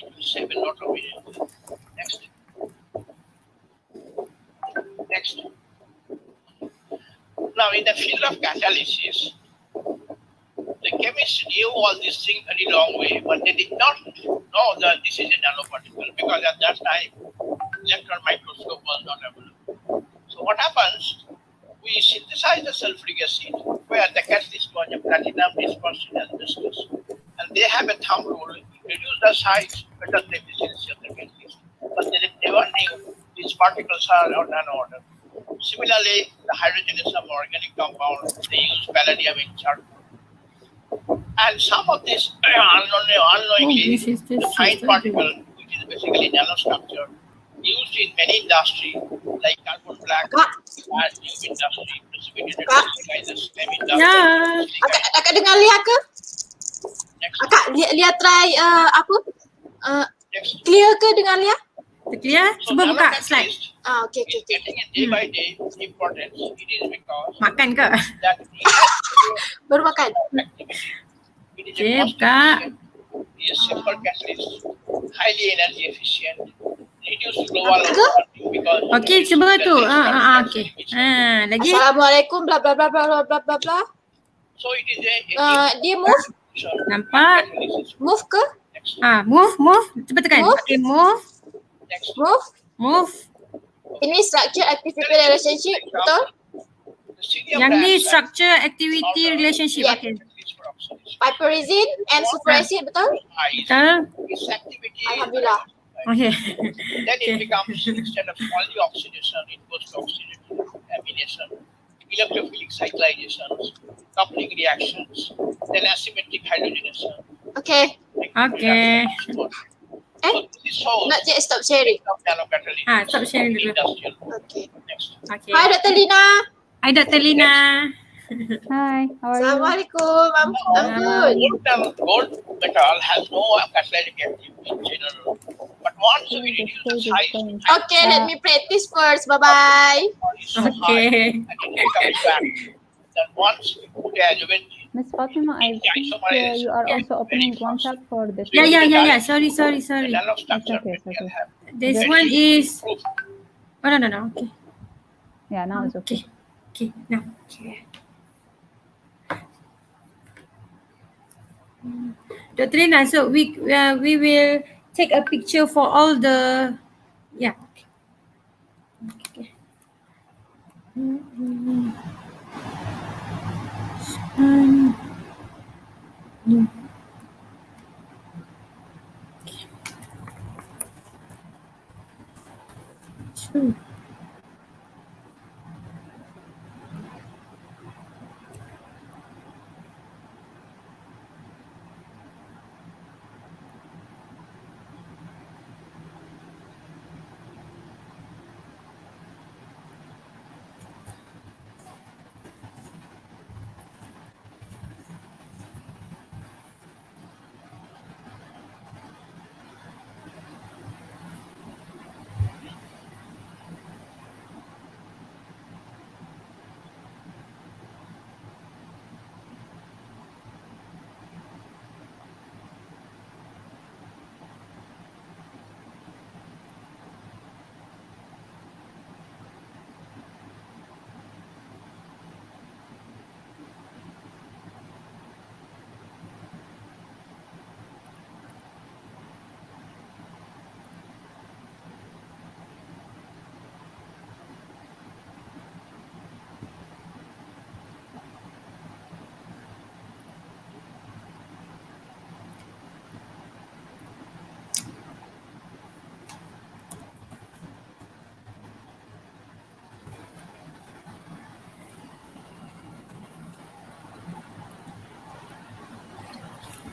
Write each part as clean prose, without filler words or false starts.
need to save a lot of energy. Next. Next. Now, in the field of catalysis, the chemists knew all these things very long way, but they did not know that this is a nanoparticle because at that time, electron microscope was not available. So what happens? We synthesize the sulfuric acid where the catalyst was a platinum dispersed in asbestos. And they have a thumb rule, reduce the size better the efficiency of the catalyst. But they never knew these particles are on nano-order. Similarly, the hydrogenous of organic compound, they use palladium in charcoal. And some of this unknowingly, the fine particle, which is basically nanostructure, used in many industry like carbon black, and tube industry, precipitated by the stem industry. Ya. Akak dengar Lia ke? Next. Akak Lia try apa? Clear ke dengar Lia? Clear? So Cuba buka slide. nanocatalyst Okay. is getting a day by day importance. It is because Makan ke? that Baru makan. activity. It is Okay, a cost buka. efficient, it is a simple catalyst, highly energy efficient, reduce global warming because Okey, cuba tu. Okey. Lagi. Assalamualaikum bla bla bla bla bla bla bla. So it is a Dia move? Nampak? catalysis. Move ke? Next. Move. Cuba tekan. Move. Okay, move. Next. Move? Ini structure activity relationship, betul? The sodium Yang ni dioxide structure activity relationship. Yeah. Okay. catalyst for oxidation. Piperazine and sulfuracid, betul? Betul? Its activity Alhamdulillah. Okay. then it Okay. becomes instead of polyoxidation, it goes to oxidation, amination, electrophilic cyclizations, coupling reactions, then asymmetric hydrogenation. Okay. Okay. So this shows Not yet stop sharing. of nanocatalysis. Stop sharing dulu. Industrial. Okay. Next. Okay. Hi Dr. Lina. Hi, Dr. Lina. Hi, how are you? Assalamualaikum. I'm good. Gold metal has no catalytic activity in general, but once we reduce the size, Okay, let me practice first. Bye-bye. is so high Okay. and it comes back. Then once we put the adjuvant Miss Fatima, I think you are also opening one chat for this. Yeah. Sorry. the nanostructure It's okay. will have This very one is... proof. Oh, no. Okay. Yeah, now it's okay. Okay. Now. Okay. Dr. Lina, so we will take a picture for all the... Yeah. Okay. Sure.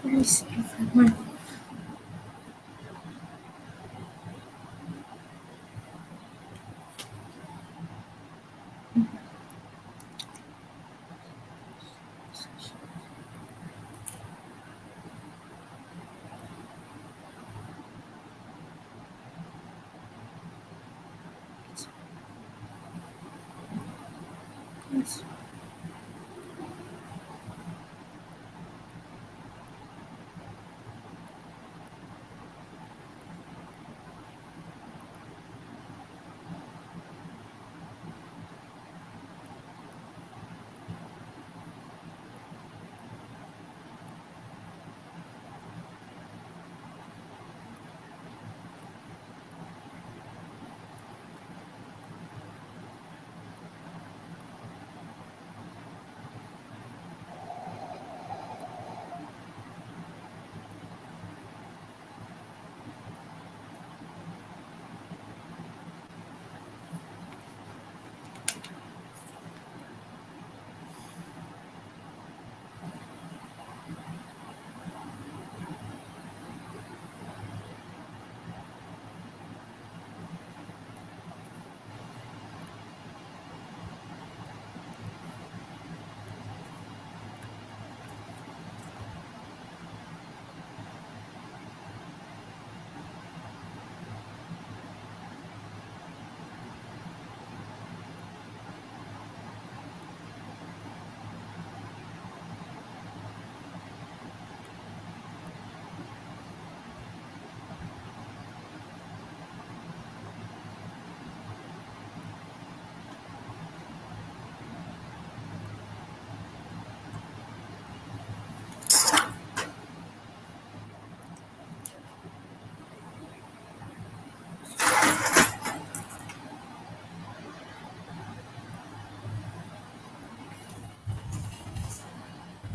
Yes, everyone. Yes.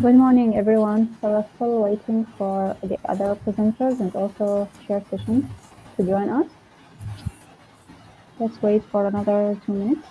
Good morning, everyone. So we're still waiting for the other presenters and also share sessions to join us. Let's wait for another 2 minutes.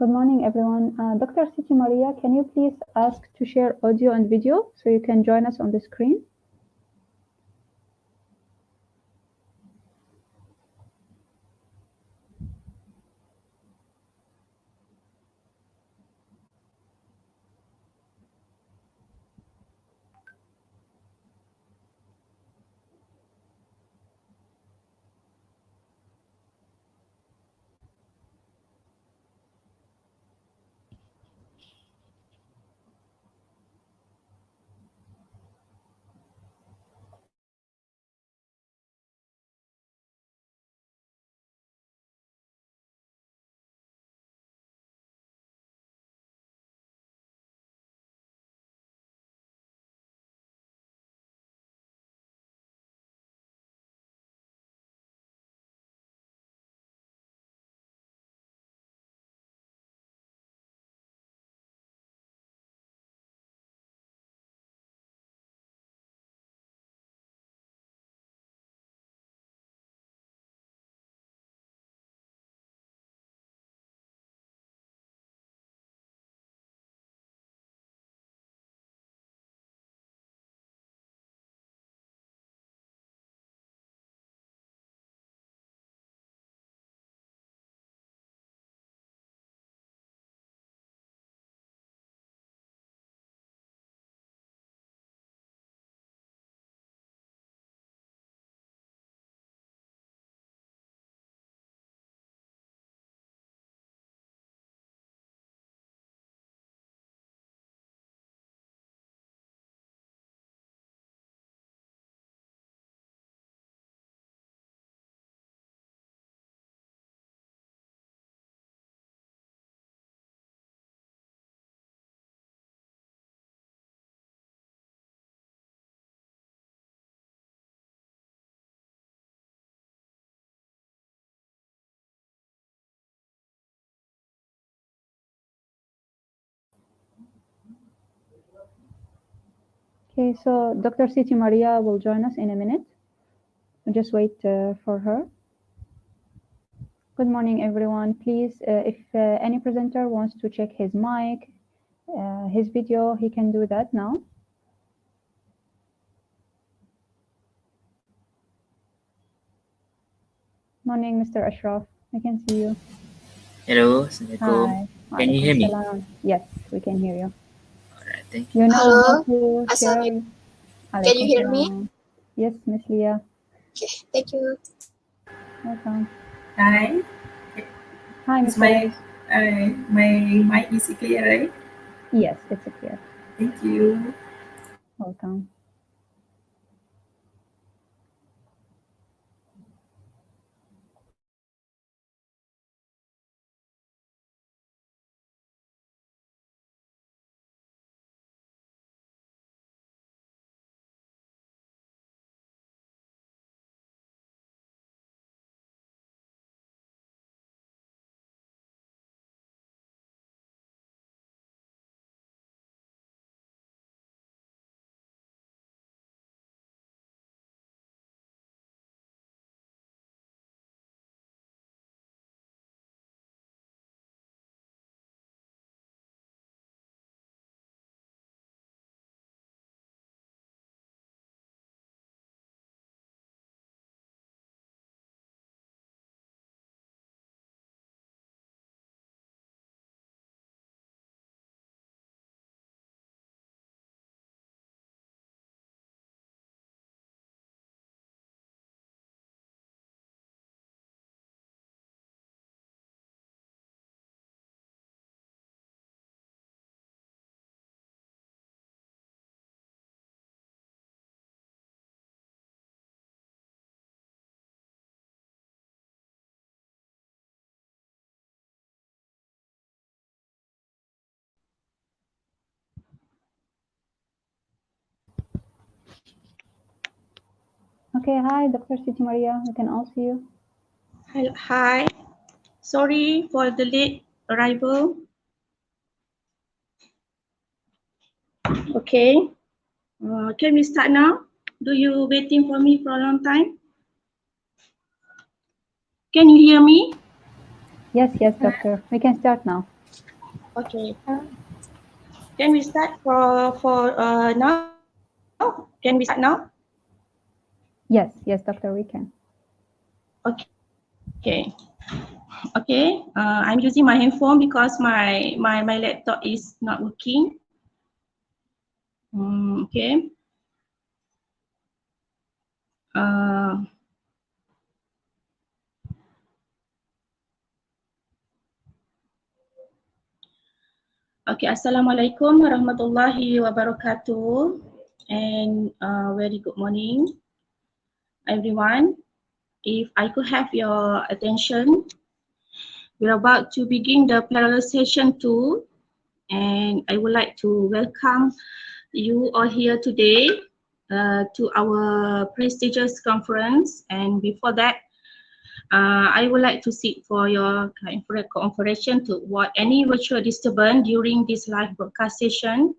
Good morning, everyone. Dr. Siti Maria, can you please ask to share audio and video so you can join us on the screen? Okay, so Dr. Siti Maria will join us in a minute. We'll just wait for her. Good morning, everyone. Please, if any presenter wants to check his mic, his video, he can do that now. Morning, Mr. Ashraf. I can see you. Hello, Assalamualaikum. Hi. Can you hear me? Waalaikumsalam. Yes, we can hear you. Alright, thank you. You know Hello. how to share. Assalamualaikum. Can you hear me? Waalaikumsalam. Yes, Miss Leah. Okay, thank you. Welcome. Hi, Hi, is Mr. my mic is clear, right? Yes, it's clear. Thank you. Welcome. Okay, hi, Dr. Siti Maria. We can all see you. Hi. Sorry for the late arrival. Okay. Can we start now? Do you waiting for me for a long time? Can you hear me? Yes, doctor. We can start now. Okay. Can we start for now? Can we start now? Yes, Doctor, we can. Okay. Okay. I'm using my handphone because my laptop is not working. Okay. Okay. Assalamualaikum warahmatullahi wabarakatuh, and very good morning, everyone. If I could have your attention, we're about to begin the parallel session 2, and I would like to welcome you all here today to our prestigious conference. And before that, I would like to seek for your cooperation to avoid any virtual disturbance during this live broadcast session.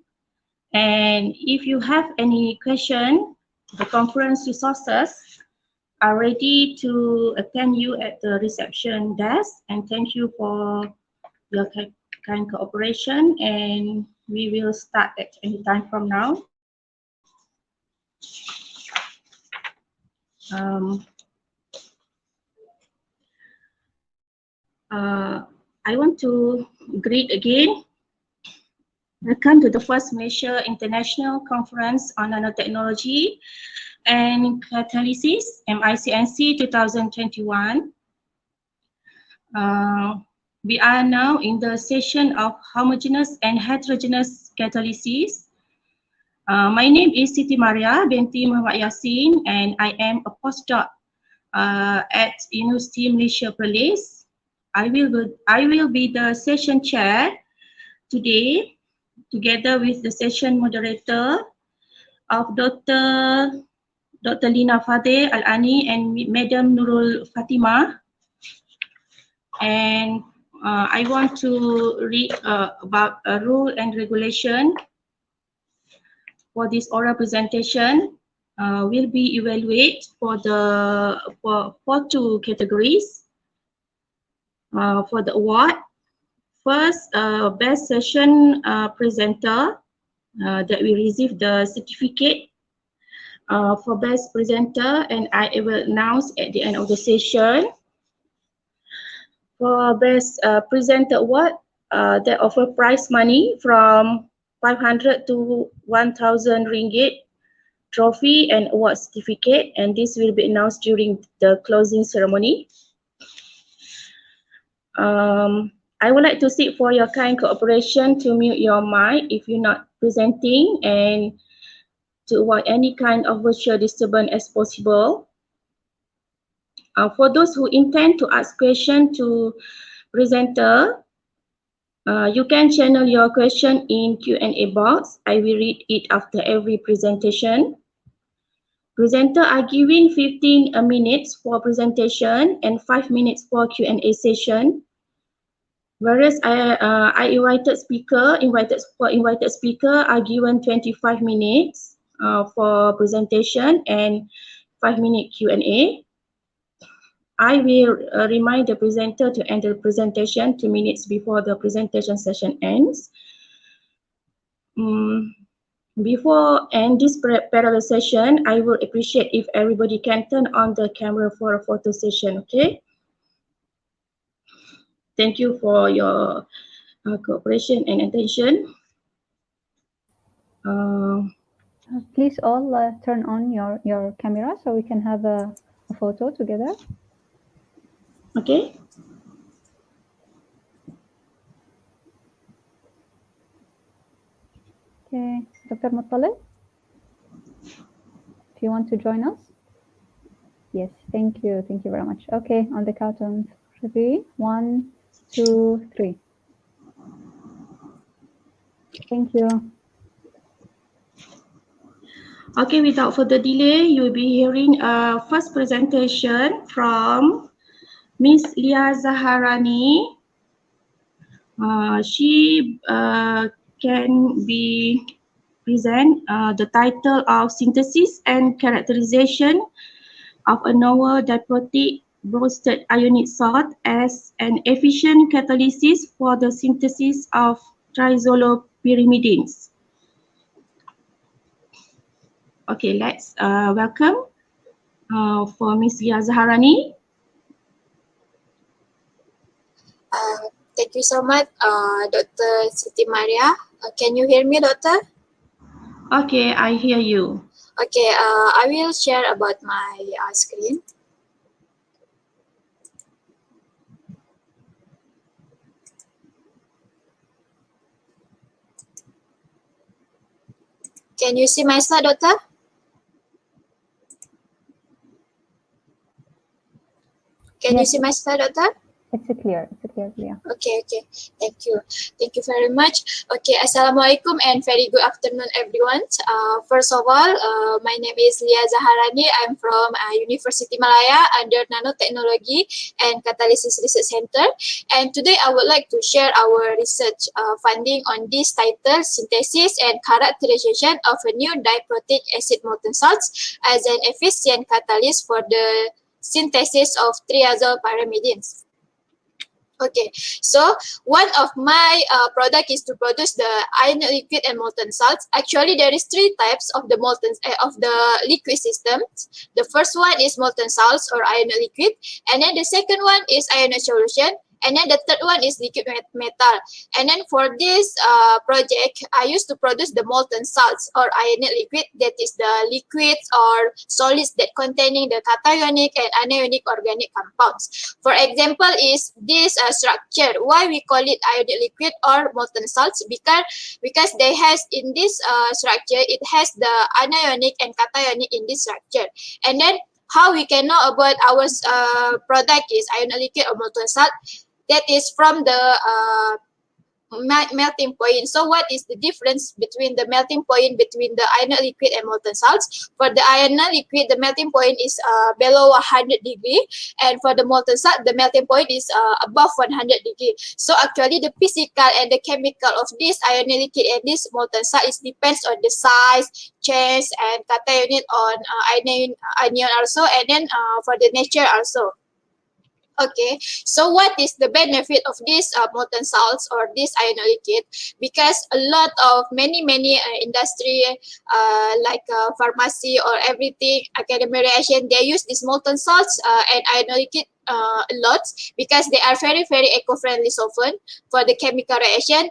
And if you have any question, the conference resources are ready to attend you at the reception desk. And thank you for your kind cooperation, and we will start at any time from now. I want to greet again. Welcome to the first Malaysia International Conference on Nanotechnology and Catalysis, MICNC 2021. We are now in the session of Homogenous and Heterogeous Catalysis. My name is Siti Maria binti Muhammad Yassin, and I am a postdoc at University Malaysia Perlis. I will be the session chair today, together with the session moderator of Dr. Lina Fadeh Al-Ani and Madam Nurul Fatimah. And I want to read about a rule and regulation for this oral presentation. Will be evaluated for two categories for the award. First, best session presenter, that we receive the certificate for best presenter, and I will announce at the end of the session. For best presenter award, that offer prize money from 500 to 1,000 ringgit, trophy and award certificate, and this will be announced during the closing ceremony. I would like to seek for your kind cooperation to mute your mic if you're not presenting, and to avoid any kind of virtual disturbance as possible. For those who intend to ask questions to presenter, you can channel your question in Q&A box. I will read it after every presentation. Presenter are given 15 minutes for presentation and 5 minutes for Q&A session. Whereas invited speaker are given 25 minutes for presentation and 5-minute Q&A. I will remind the presenter to end the presentation 2 minutes before the presentation session ends. Before end this parallel session, I will appreciate if everybody can turn on the camera for a photo session, okay? Thank you for your cooperation and attention. Please all turn on your camera so we can have a photo together. Okay. Okay, Dr. Muttalib, if you want to join us. Yes, thank you very much. Okay, on the count of 3, 1, 2, 3. Thank you. Okay, without further delay, you will be hearing a first presentation from Miss Lia Zaharani. She can be present the title of Synthesis and Characterization of a Novel Diprotic roasted ionic salt as an efficient catalysis for the synthesis of triazolopyrimidines. Okay, let's welcome for Ms. Lia Zaharani. Thank you so much, Dr. Siti Maria. Can you hear me, Doctor? Okay, I hear you. Okay, I will share about my screen. Can you see my slide, Doctor? Can you Yes, see my slide, Doctor? it's clear. Yeah. Okay. Thank you very much. Okay, Assalamualaikum and very good afternoon, everyone. First of all, my name is Lia Zaharani. I'm from University Malaya under Nanotechnology and Catalysis Research Center. And today I would like to share our research finding on this title, Synthesis and Characterization of a New Diprotic Acid Molten Salts as an Efficient Catalyst for the Synthesis of Triazolpyrimidines. Okay, so one of my product is to produce the iron liquid and molten salts. Actually, there is three types of the liquid systems. The first one is molten salts or iron liquid, and then the second one is iron solution, and then the third one is liquid metal. And then for this project, I used to produce the molten salts or ionic liquid, that is the liquids or solids that containing the cationic and anionic organic compounds. For example, is this structure. Why we call it ionic liquid or molten salts? Because they has in this structure, it has the anionic and cationic in this structure. And then how we can know about our product is ionic liquid or molten salt? That is from the melting point. So what is the difference between the melting point between the ionic liquid and molten salts? For the ionic liquid, the melting point is below 100 degree, and for the molten salt, the melting point is above 100 degree. So actually, the physical and the chemical of this ionic liquid and this molten salt is depends on the size, change, and cation on anion also, and then for the nature also. Okay, so what is the benefit of this molten salts or this ionic liquid? Because a lot of many industry like pharmacy or everything, academic reaction, they use this molten salts and ionic liquid a lot because they are very eco-friendly solvent for the chemical reaction.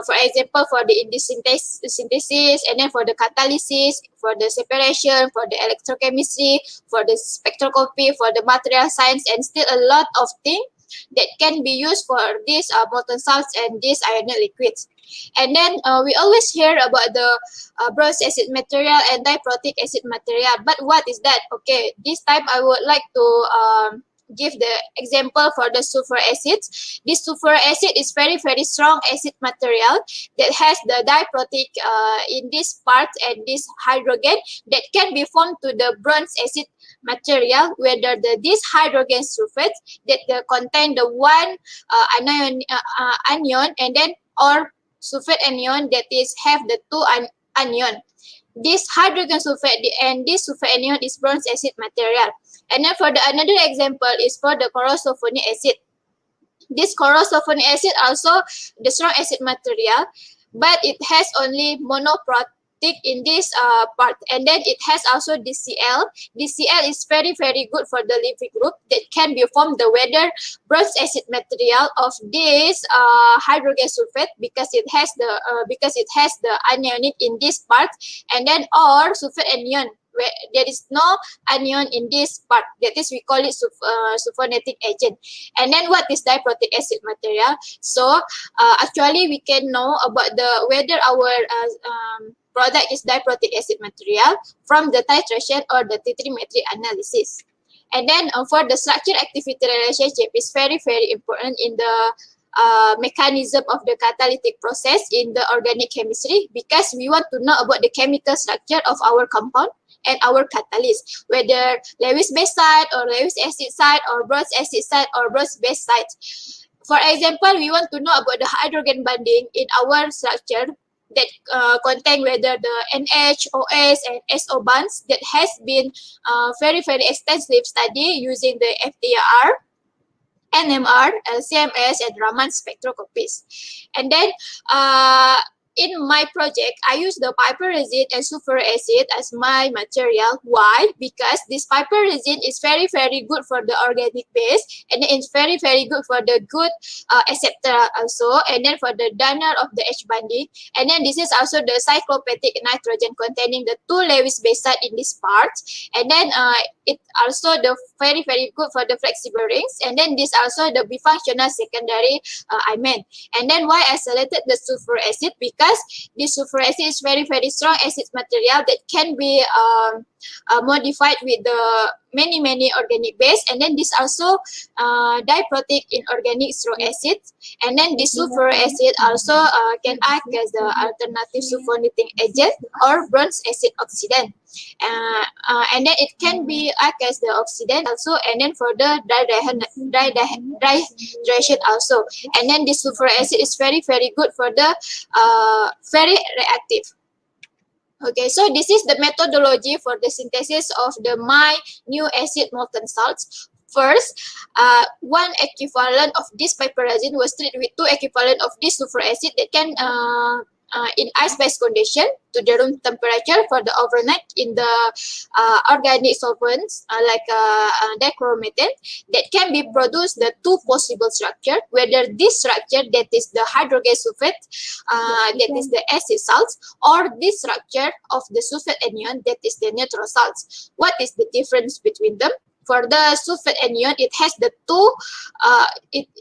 For example, for the synthesis, and then for the catalysis, for the separation, for the electrochemistry, for the spectroscopy, for the material science, and still a lot of things that can be used for these molten salts and these ionic liquids. And then we always hear about the bronze acid material and diprotic acid material. But what is that? Okay, this time I would like to give the example for the sulfur acids. This sulfur acid is very strong acid material that has the diprotic in this part and this hydrogen that can be formed to the bronze acid material, whether this hydrogen sulfate that contain the one anion and then or sulfate anion that is have the two anion. This hydrogen sulfate and this sulfate anion is bronze acid material. And then for the another example is for the chlorosulfonic acid. This chlorosulfonic acid also the strong acid material, but it has only monoprotic in this part, and then it has also DCl. DCl is very good for the living group that can be formed the whether bronze acid material of this hydrogen sulfate because it has the anionic in this part, and then or sulfate anion where there is no anion in this part. That is, we call it sulfonating agent. And then what is diprotic acid material? So actually we can know about the whether our product is diprotic acid material from the titration or the titrimetry analysis. And then for the structure activity relationship is very important in the mechanism of the catalytic process in the organic chemistry, because we want to know about the chemical structure of our compound and our catalyst, whether Lewis base site or Lewis acid site or bronze acid site or bronze base site. For example, we want to know about the hydrogen bonding in our structure. that contain whether the NH, OS, and SO bonds that has been very, very extensive study using the FTIR, NMR, LCMS, and Raman spectroscopies. And then in my project, I use the piperazine and sulfuric acid as my material. Why? Because this piperazine is very, very good for the organic base, and it's very, very good for the good acceptor also, and then for the donor of the H binding. And then this is also the cyclopathic nitrogen containing the 2 Lewis base site in this part. And then it also the very, very good for the flexible rings. And then this also the bifunctional secondary I meant. And then why I selected the sulfuric acid? Because this sulfuric acid is very, very strong acid material that can be modified with the many, many organic base. And then this also diprotic in organic strong acid. And then this sulfuric acid also can act as the alternative sulfonating agent or bronze acid oxidant. And then it can be act as the oxidant also, and then for the dehydration also. And then this sulfuric acid is very, very good for the very reactive. Okay, so this is the methodology for the synthesis of the my new acid molten salts. First, 1 equivalent of this piperazine was treated with 2 equivalent of this sulfuric acid that can in ice-based condition to the room temperature for the overnight in the organic solvents like dichloromethane that can be produced the 2 possible structure, whether this structure that is the hydrogen sulfate that is the acid salts, or this structure of the sulfate anion that is the neutral salts. What is the difference between them? For the sulfate anion, it has the 2,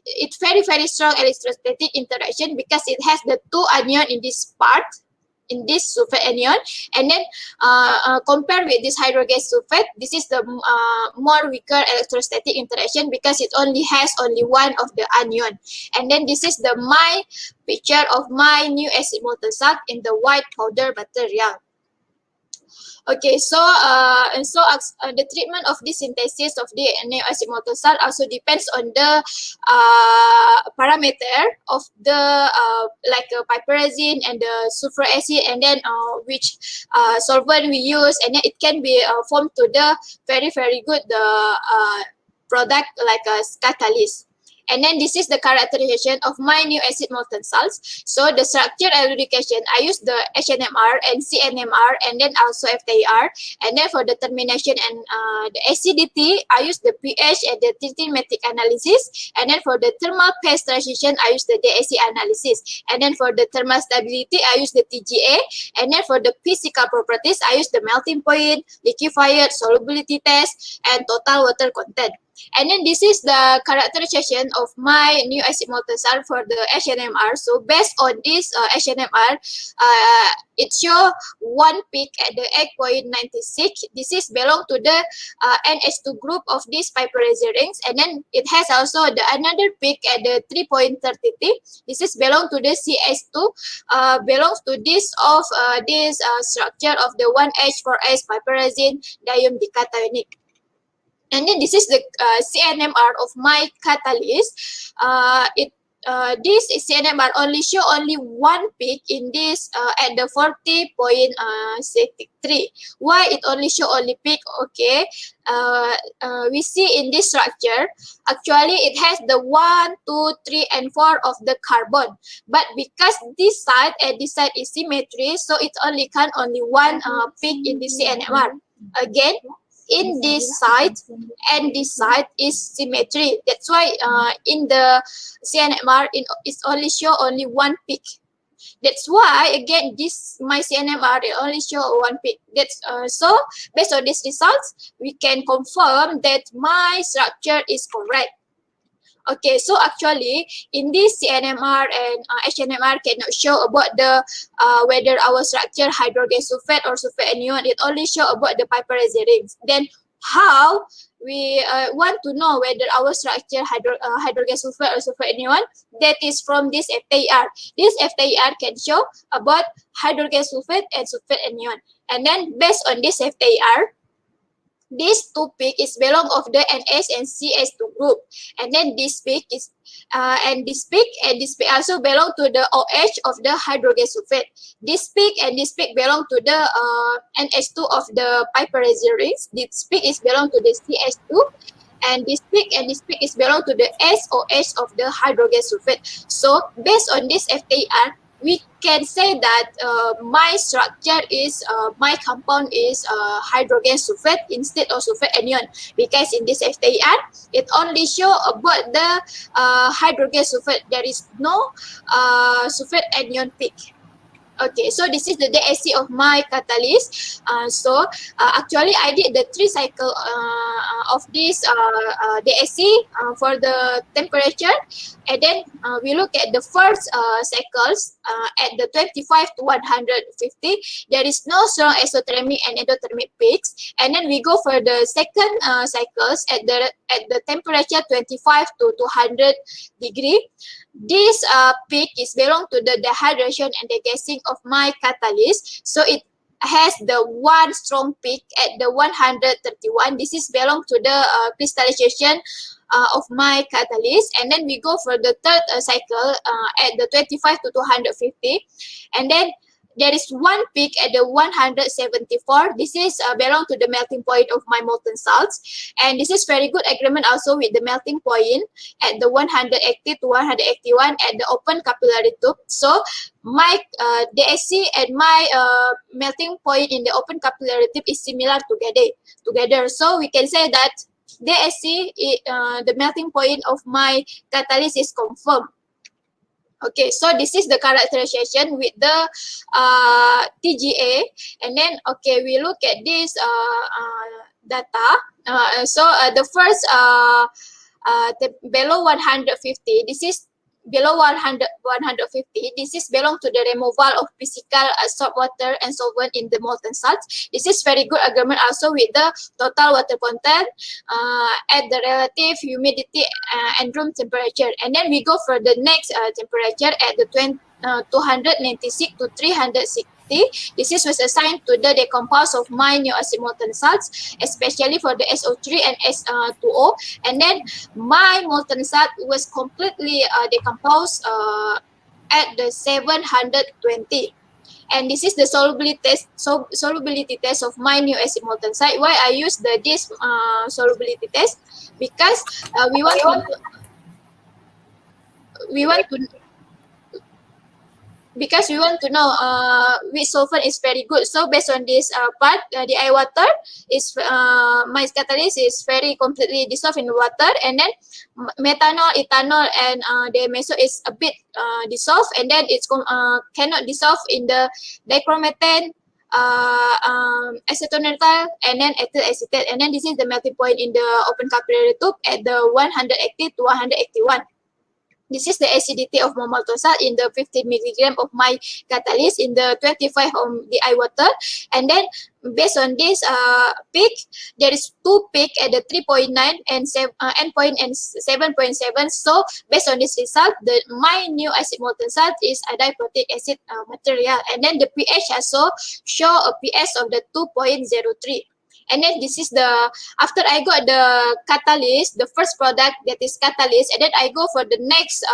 it's very, very strong electrostatic interaction because it has the 2 anion in this part, in this sulfate anion. And then compared with this hydrogen sulfate, this is the more weaker electrostatic interaction because it only has only 1 of the anion. And then this is the my picture of my new acid molten salt in the white powder material. Okay, so the treatment of this synthesis of the new acid molten salt also depends on the parameter of the like piperazine and the sulfuric acid, and then which solvent we use, and then it can be formed to the very, very good product like a catalyst. And then this is the characterization of my new acid molten salts. So the structure elucidation, I use the HNMR and CNMR and then also FTIR. And then for the termination and the acidity, I use the pH and the thermometric analysis. And then for the thermal phase transition, I use the DAC analysis. And then for the thermal stability, I use the TGA. And then for the physical properties, I use the melting point, liquefied, solubility test, and total water content. And then this is the characterization of my new acid molten salt for the HNMR. So based on this HNMR, it show 1 peak at the 8.96. This is belong to the NH2 group of these piperazine rings, and then it has also the another peak at the 3.33. This is belong to the CS2, belongs to this of this structure of the 1H4S piperazine dione dicationic. And then this is the CNMR of my catalyst. This CNMR only show only 1 peak in this at the 40.63. Why it only show only peak? Okay, we see in this structure, actually it has the 1, 2, 3, and 4 of the carbon. But because this side and this side is symmetry, so it only can only 1 peak in the CNMR. Again, in this side and this side is symmetry. That's why in the CNMR it only show only 1 peak. That's why again this my CNMR it only show 1 peak. That's so based on these results we can confirm that my structure is correct. Okay, so actually in this CNMR and HNMR cannot show about the whether our structure hydrogen sulfate or sulfate anion. It only show about the piperazine rings. Then how we want to know whether our structure hydrogen sulfate or sulfate anion? That is from this FTIR. This FTIR can show about hydrogen sulfate and sulfate anion. And then based on this FTIR, This two peak is belong of the NH and CH2 group, and then this peak is and this peak also belong to the OH of the hydrogen sulfate. This peak and this peak belong to the NH2 of the piperazine rings. This peak is belong to the CH2, and this peak is belong to the SOH of the hydrogen sulfate. So based on this FTR, we can say that my structure is my compound is hydrogen sulfate instead of sulfate anion, because in this FTR it only show about the hydrogen sulfate. There is no sulfate anion peak. Okay, so this is the DSC of my catalyst. Actually, I did the 3 cycle of this DSC for the temperature, and then we look at the first cycles at the 25 to 150. There is no strong exothermic and endothermic peaks, and then we go for the second cycles at the temperature 25 to 200 degree. This peak is belong to the dehydration and degassing of my catalyst. So it has the one strong peak at the 131. This is belong to the crystallization of my catalyst. And then we go for the third cycle at the 25 to 250. And then there is one peak at the 174. This is belong to the melting point of my molten salts, and this is very good agreement also with the melting point at the 180 to 181 at the open capillary tube. So my DSC and my melting point in the open capillary tube is similar together. So we can say that DSC, the melting point of my catalyst is confirmed. Okay, so this is the characterization with the TGA, and then okay, we look at this data. The first below 150, this is below 150. This is belong to the removal of physical salt water and solvent in the molten salts. This is very good agreement also with the total water content at the relative humidity and room temperature. And then we go for the next temperature at the 296 to 360. This is was assigned to the decompose of my new acid molten salts, especially for the SO3 and S2O. And then my molten salt was completely decomposed at the 720. And this is the solubility test of my new acid molten salt. Why I use this solubility test? Because we want to know which solvent is very good. So based on this part, the eye water is my catalyst is very completely dissolved in water, and then methanol, ethanol, and the meso is a bit dissolved, and then it's cannot dissolve in the dichromethane, acetonitrile, and then ethyl acetate. And then this is the melting point in the open capillary tube at the 180 to 181. This is the acidity of my molten salt in the 15 milligram of my catalyst in the 25 of the eye water. And then based on this peak, there is two peak at the 3.9 and endpoint and 7.7. So based on this result, my new acid molten salt is a diprotic acid material. And then the pH also show a pH of the 2.03. And then this is after I got the catalyst, the first product that is catalyst, and then I go for the next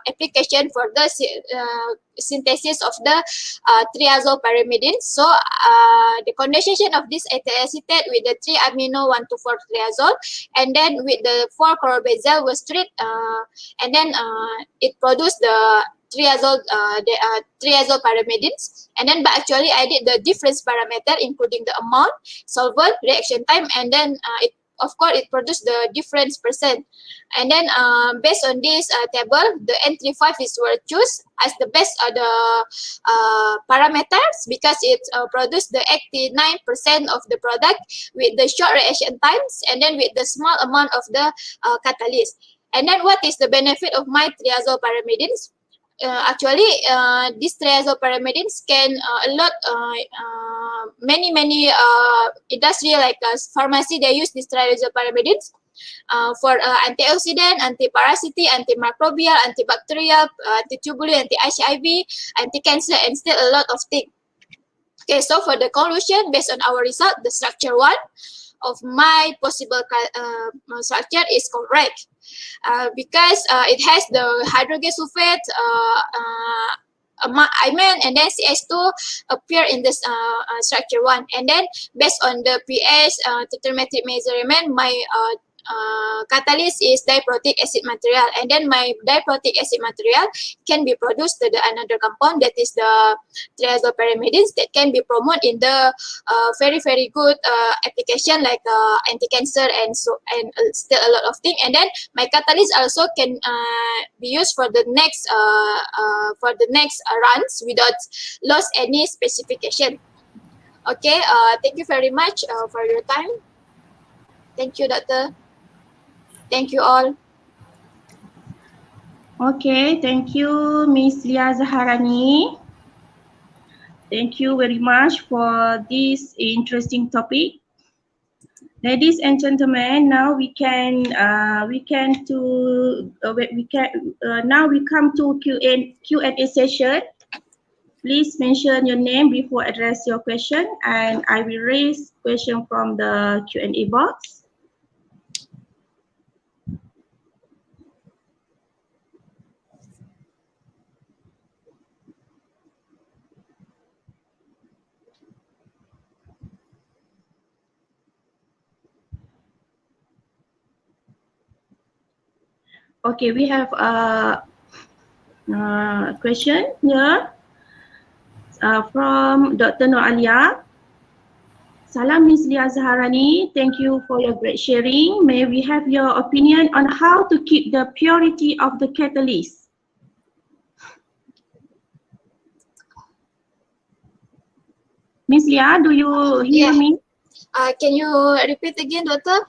application for the synthesis of the triazole pyrimidine. So the condensation of this ethyl acetate with the 3-amino 1,2,4-triazole, and then with the 4-chlorobenzyl was treated, and then it produced the triazole pyrimidines. And then but actually I did the difference parameter, including the amount, solvent, reaction time, and then it of course it produced the difference percent. And then based on this table, the N35 is were choose as the best parameters, because it produced the 89% of the product with the short reaction times, and then with the small amount of the catalyst. And then what is the benefit of my triazole pyrimidines? Actually, these triazole pyrimidines can many industry like pharmacy, they use these triazole pyrimidines for antioxidant, antiparasitic, antimicrobial, antibacterial, antitubular, anti-HIV, anti-cancer, and still a lot of things. Okay, so for the conclusion, based on our result, the structure 1, of my possible structure is correct, because it has the hydrogen sulfate, imine, and then CS2 appear in this structure 1. And then based on the pH thermometric measurement, my catalyst is diprotic acid material, and then my diprotic acid material can be produced to the another compound, that is the triazopyrimidines, that can be promoted in the very good application like anti-cancer and still a lot of things. And then my catalyst also can be used for the next runs without lost any specification. Okay, thank you very much for your time. Thank you, Doctor. Thank you all. Okay, thank you, Miss Lia Zaharani. Thank you very much for this interesting topic. Ladies and gentlemen, now we come to Q&A session. Please mention your name before address your question, and I will raise question from the Q&A box. Okay, we have a question here from Dr. Noalia. Salam, Ms. Lia Zaharani. Thank you for your great sharing. May we have your opinion on how to keep the purity of the catalyst? Ms. Lia, do you hear me? Can you repeat again, Doctor?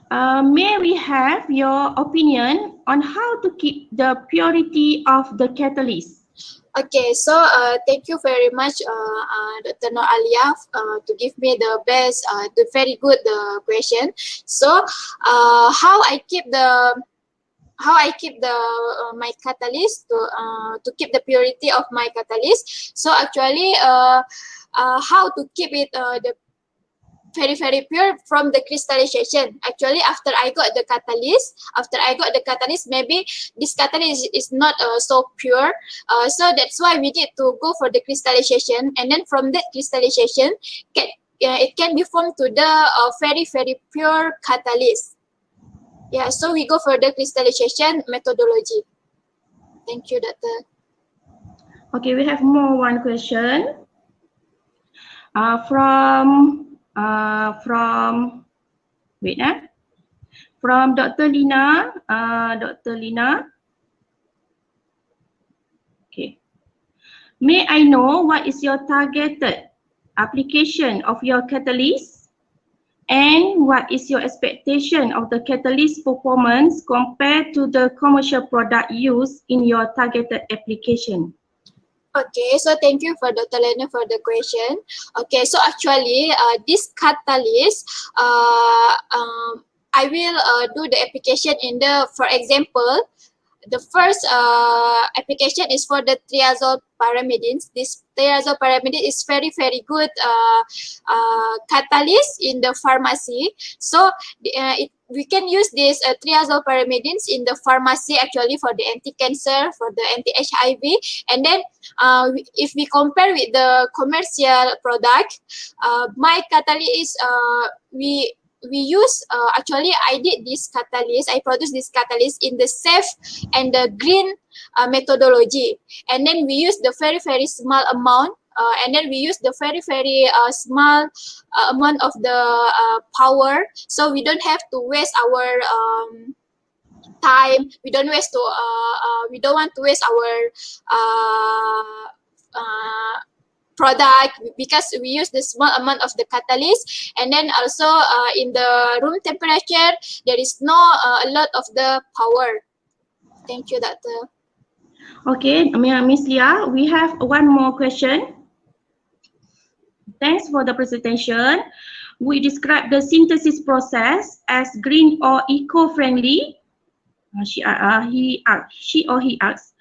May we have your opinion on how to keep the purity of the catalyst? Okay, so thank you very much, Dr. Noalia, to give me the best, the very good question. So, how I keep my catalyst to keep the purity of my catalyst. So actually, how to keep it the very pure from the crystallization. Actually, after I got the catalyst, maybe this catalyst is not so pure. So that's why we need to go for the crystallization, and then from that crystallization, it can be formed to the very pure catalyst. Yeah, so we go for the crystallization methodology. Thank you, Doctor. Okay, we have one question from Dr. Lina. Okay. May I know what is your targeted application of your catalyst, and what is your expectation of the catalyst performance compared to the commercial product used in your targeted application? Okay, so thank you for Dr. Lena for the question. Okay, so actually, this catalyst, I will do the application in the, for example, the first application is for the triazole pyrimidines. This triazole pyrimidine is very good catalyst in the pharmacy. So we can use this triazole pyrimidines in the pharmacy actually for the anti-cancer, for the anti-HIV. And then if we compare with the commercial product, my catalyst, we use, actually I did this catalyst, I produced this catalyst in the safe and the green methodology. And then we use the very small amount, and then we use the very small amount of the power, so we don't have to waste our time. We don't want to waste our product, because we use the small amount of the catalyst. And then also in the room temperature, there is no a lot of the power. Thank you, Doctor. Okay, Miss Lia, we have one more question. Thanks for the presentation. We describe the synthesis process as green or eco-friendly. She or he asks,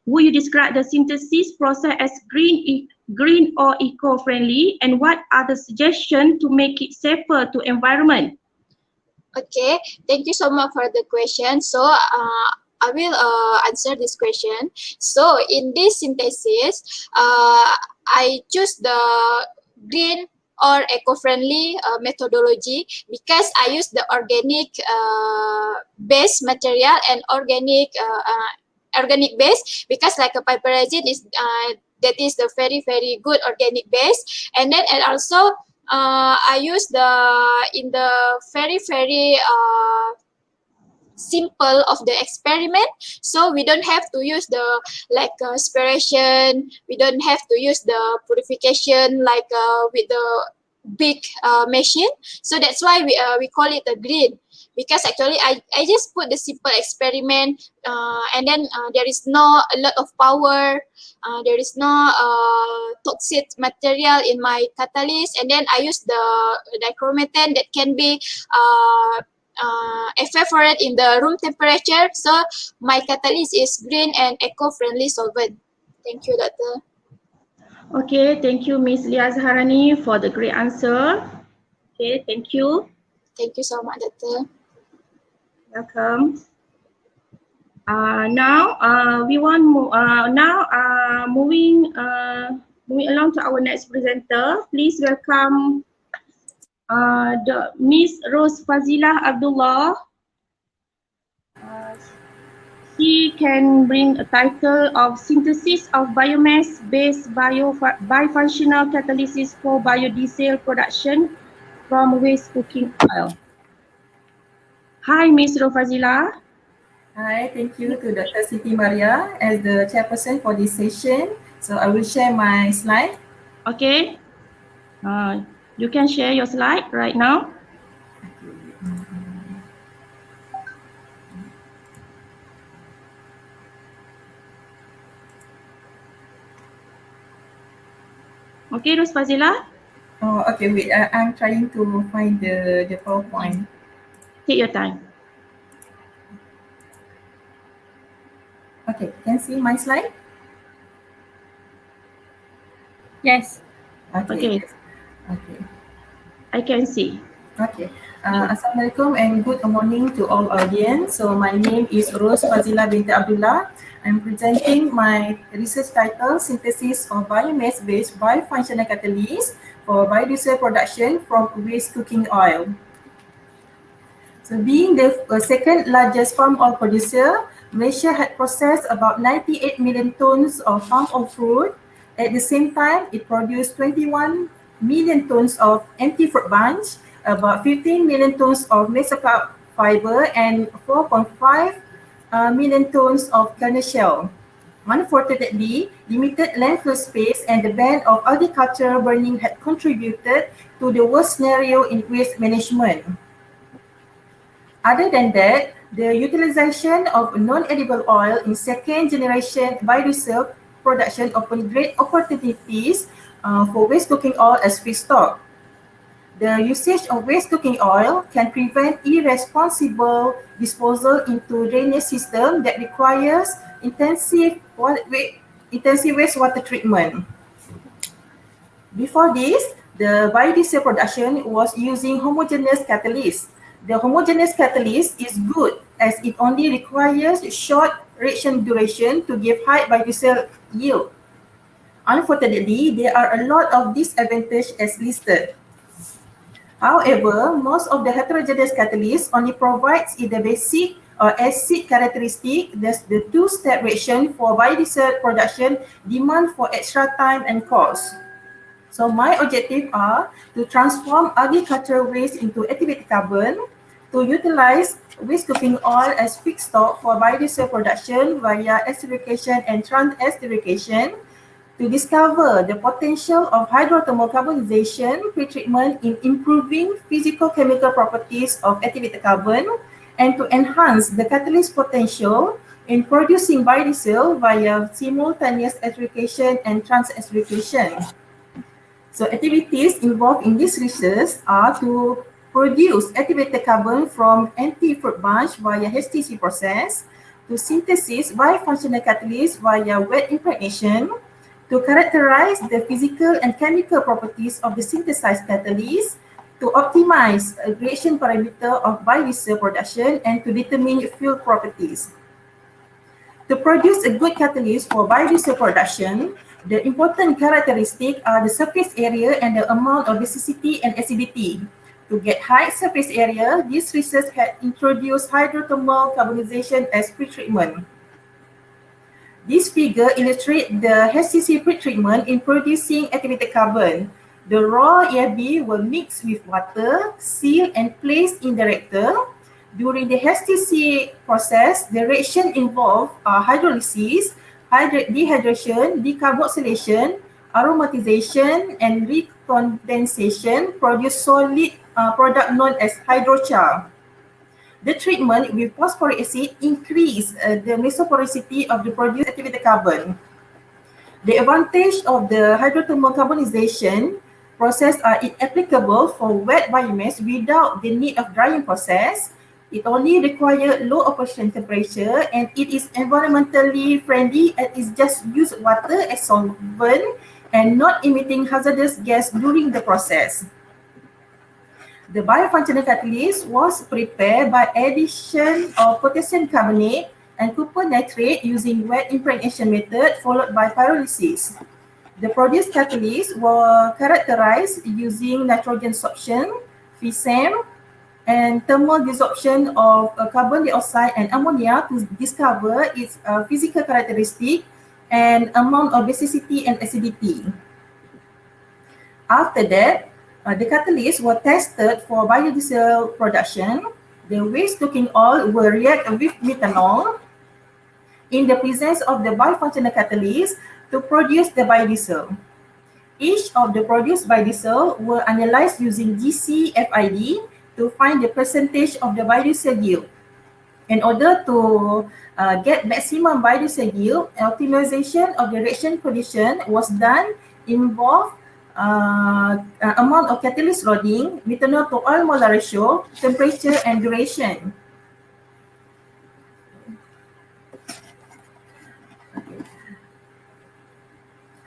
will you describe the synthesis process as green green or eco-friendly, and what are the suggestions to make it safer to environment? Okay, thank you so much for the question. So I will answer this question. So in this synthesis, I choose the green or eco-friendly methodology because I use the organic base material and organic base, because like a piperazine is that is the very good organic base. And then and also I use the in the very simple of the experiment, so we don't have to use the like aspiration, we don't have to use the purification like with the big machine. So that's why we call it a green, because actually I just put the simple experiment and then there is no a lot of power, there is no toxic material in my catalyst, and then I use the dichromethane that can be evaporate in the room temperature. So my catalyst is green and eco-friendly solvent. Thank you, Doctor. Okay, thank you, Ms. Lia Zaharani, for the great answer. Okay, thank you. Thank you so much, Doctor. Welcome. Now we want moving along to our next presenter. Please welcome the Miss Rose Fazila Abdullah. She can bring a title of Synthesis of Biomass-Based Biofunctional Catalysis for Biodiesel Production from Waste Cooking Oil. Hi, Miss Rose Fazila. Hi, thank you to Dr. Siti Maria as the chairperson for this session. So I will share my slide. Okay. You can share your slide right now. Okay, Rose Fazila. Oh, okay, wait. I'm trying to find the PowerPoint. Take your time. Okay, can see my slide? Yes. Okay. Okay. I can see. Okay. Assalamualaikum and good morning to all audience. So my name is Rose Fazila binti Abdullah. I'm presenting my research title, Synthesis of Biomass-Based Biofunctional Catalyst for Biodiesel Production from Waste Cooking Oil. So being the second largest palm oil producer, Malaysia had processed about 98 million tons of palm oil fruit. At the same time, it produced 21 million tons of empty fruit bunch, about 15 million tons of mesocarp fiber, and 4.5 million tons of kernel shell. Unfortunately, limited landfill space and the ban of agriculture burning had contributed to the worst scenario in waste management. Other than that, the utilization of non-edible oil in second-generation biodiesel production opened great opportunities for waste cooking oil as feedstock. The usage of waste cooking oil can prevent irresponsible disposal into drainage system that requires intensive wastewater treatment. Before this, the biodiesel production was using homogeneous catalyst. The homogeneous catalyst is good as it only requires short reaction duration to give high biodiesel yield. Unfortunately, there are a lot of disadvantages as listed. However, most of the heterogeneous catalysts only provides the basic or acid characteristic. Thus, the two-step reaction for biodiesel production demand for extra time and cost. So my objective are to transform agricultural waste into activated carbon, to utilize waste cooking oil as feedstock for biodiesel production via esterification and trans-esterification, to discover the potential of hydrothermal carbonization pretreatment in improving physical-chemical properties of activated carbon, and to enhance the catalyst potential in producing biodiesel via simultaneous esterification and trans-esterification. So activities involved in this research are to produce activated carbon from empty fruit bunch via HTC process, to synthesis biofunctional catalyst via wet impregnation, to characterize the physical and chemical properties of the synthesized catalyst, to optimize a reaction parameter of biodiesel production, and to determine fuel properties. To produce a good catalyst for biodiesel production, the important characteristics are the surface area and the amount of basicity and acidity. To get high surface area, this research had introduced hydrothermal carbonization as pretreatment. This figure illustrates the HCC pretreatment in producing activated carbon. The raw EFB were mixed with water, sealed, and placed in the reactor. During the HCC process, the reaction involved hydrolysis, dehydration, decarboxylation, aromatization, and recondensation produce solid product known as hydrochar. The treatment with phosphoric acid increase the mesoporosity of the produced activated carbon. The advantage of the hydrothermal carbonization process are applicable for wet biomass without the need of drying process. It only requires low operation temperature and it is environmentally friendly and it just use water as solvent and not emitting hazardous gas during the process. The biofunctional catalyst was prepared by addition of potassium carbonate and copper nitrate using wet impregnation method followed by pyrolysis. The produced catalysts were characterized using nitrogen sorption, FISM, and thermal desorption of carbon dioxide and ammonia to discover its physical characteristic and amount of basicity and acidity. After that, the catalysts were tested for biodiesel production. The waste cooking oil will react with methanol in the presence of the biofunctional catalyst to produce the biodiesel. Each of the produced biodiesel were analyzed using GCFID to find the percentage of the biodiesel yield. In order to get maximum biodiesel yield, optimization of the reaction condition was done involved amount of catalyst loading, methanol to oil molar ratio, temperature, and duration.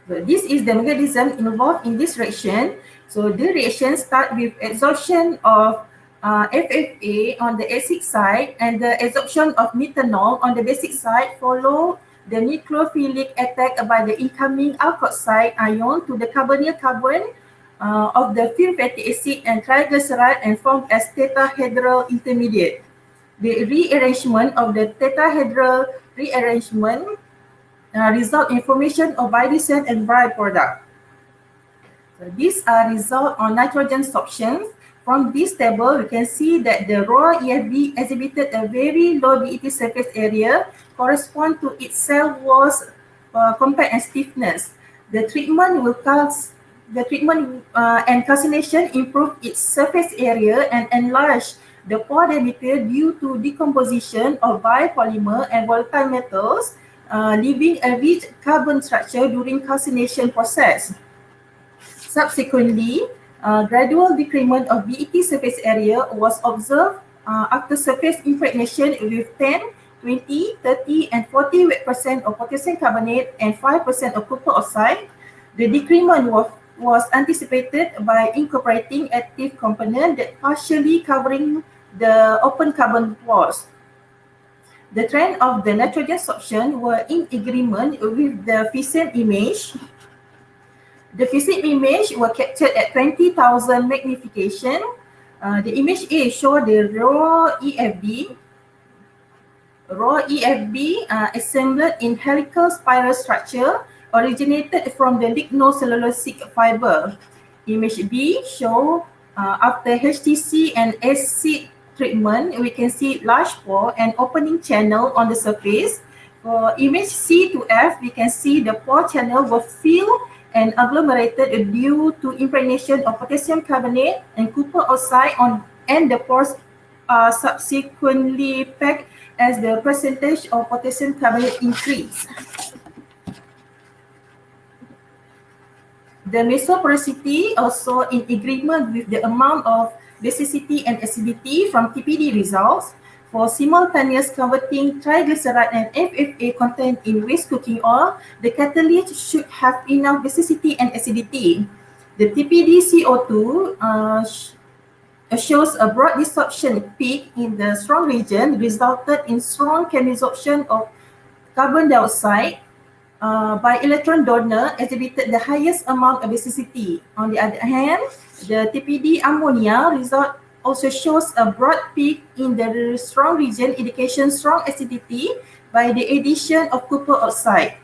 So this is the mechanism involved in this reaction. So the reaction starts with adsorption of FFA on the acid side and the adsorption of methanol on the basic side, follow the nucleophilic attack by the incoming alkoxide ion to the carbonyl carbon of the fuel fatty acid and triglyceride and formed as tetrahedral intermediate. The rearrangement of the tetrahedral rearrangement result in formation of biodiesel and byproduct. So these are result on nitrogen sorption. From this table, we can see that the raw EFB exhibited a very low DET surface area correspond to its cell walls compact and stiffness. The treatment and calcination improve its surface area and enlarge the pore diameter due to decomposition of biopolymer and volatile metals, leaving a rich carbon structure during calcination process. Subsequently, gradual decrement of DET surface area was observed after surface impregnation with 10, 20, 30, and 40% of potassium carbonate and 5% of copper oxide. The decrement was anticipated by incorporating active component that partially covering the open carbon pores. The trend of the nitrogen sorption were in agreement with the FISM image. The FISM image were captured at 20,000 magnification. The image A show the raw EFB. Raw EFB assembled in helical spiral structure originated from the lignocellulosic fiber. Image B show after HTC and acid treatment, we can see large pore and opening channel on the surface. For image C to F, we can see the pore channel were filled and agglomerated due to impregnation of potassium carbonate and copper oxide and the pores are subsequently packed as the percentage of potassium carbonate increase. The mesoporosity also in agreement with the amount of basicity and acidity from TPD results. For simultaneous converting triglyceride and FFA content in waste cooking oil, the catalyst should have enough basicity and acidity. The TPD CO2 shows a broad desorption peak in the strong region, resulted in strong chemisorption of carbon dioxide by electron donor exhibited the highest amount of basicity. On the other hand, the TPD ammonia result also shows a broad peak in the strong region, indication strong acidity by the addition of copper oxide.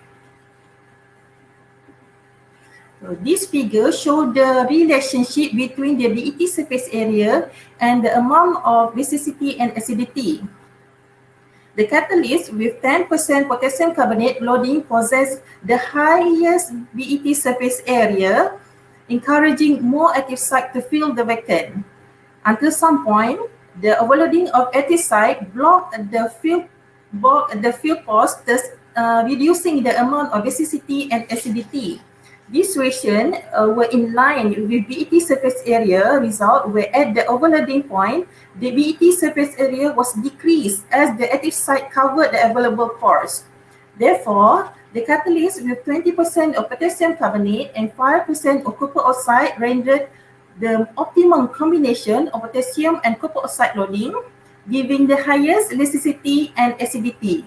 So this figure shows the relationship between the BET surface area and the amount of basicity and acidity. The catalyst with 10% potassium carbonate loading possess the highest BET surface area, encouraging more active site to fill the vacant. Until some point, the overloading of active site blocked the fill pores, thus reducing the amount of basicity and acidity. These ratios were in line with BET surface area result, where at the overloading point, the BET surface area was decreased as the active site covered the available pores. Therefore, the catalyst with 20% of potassium carbonate and 5% of copper oxide rendered the optimum combination of potassium and copper oxide loading, giving the highest elasticity and acidity.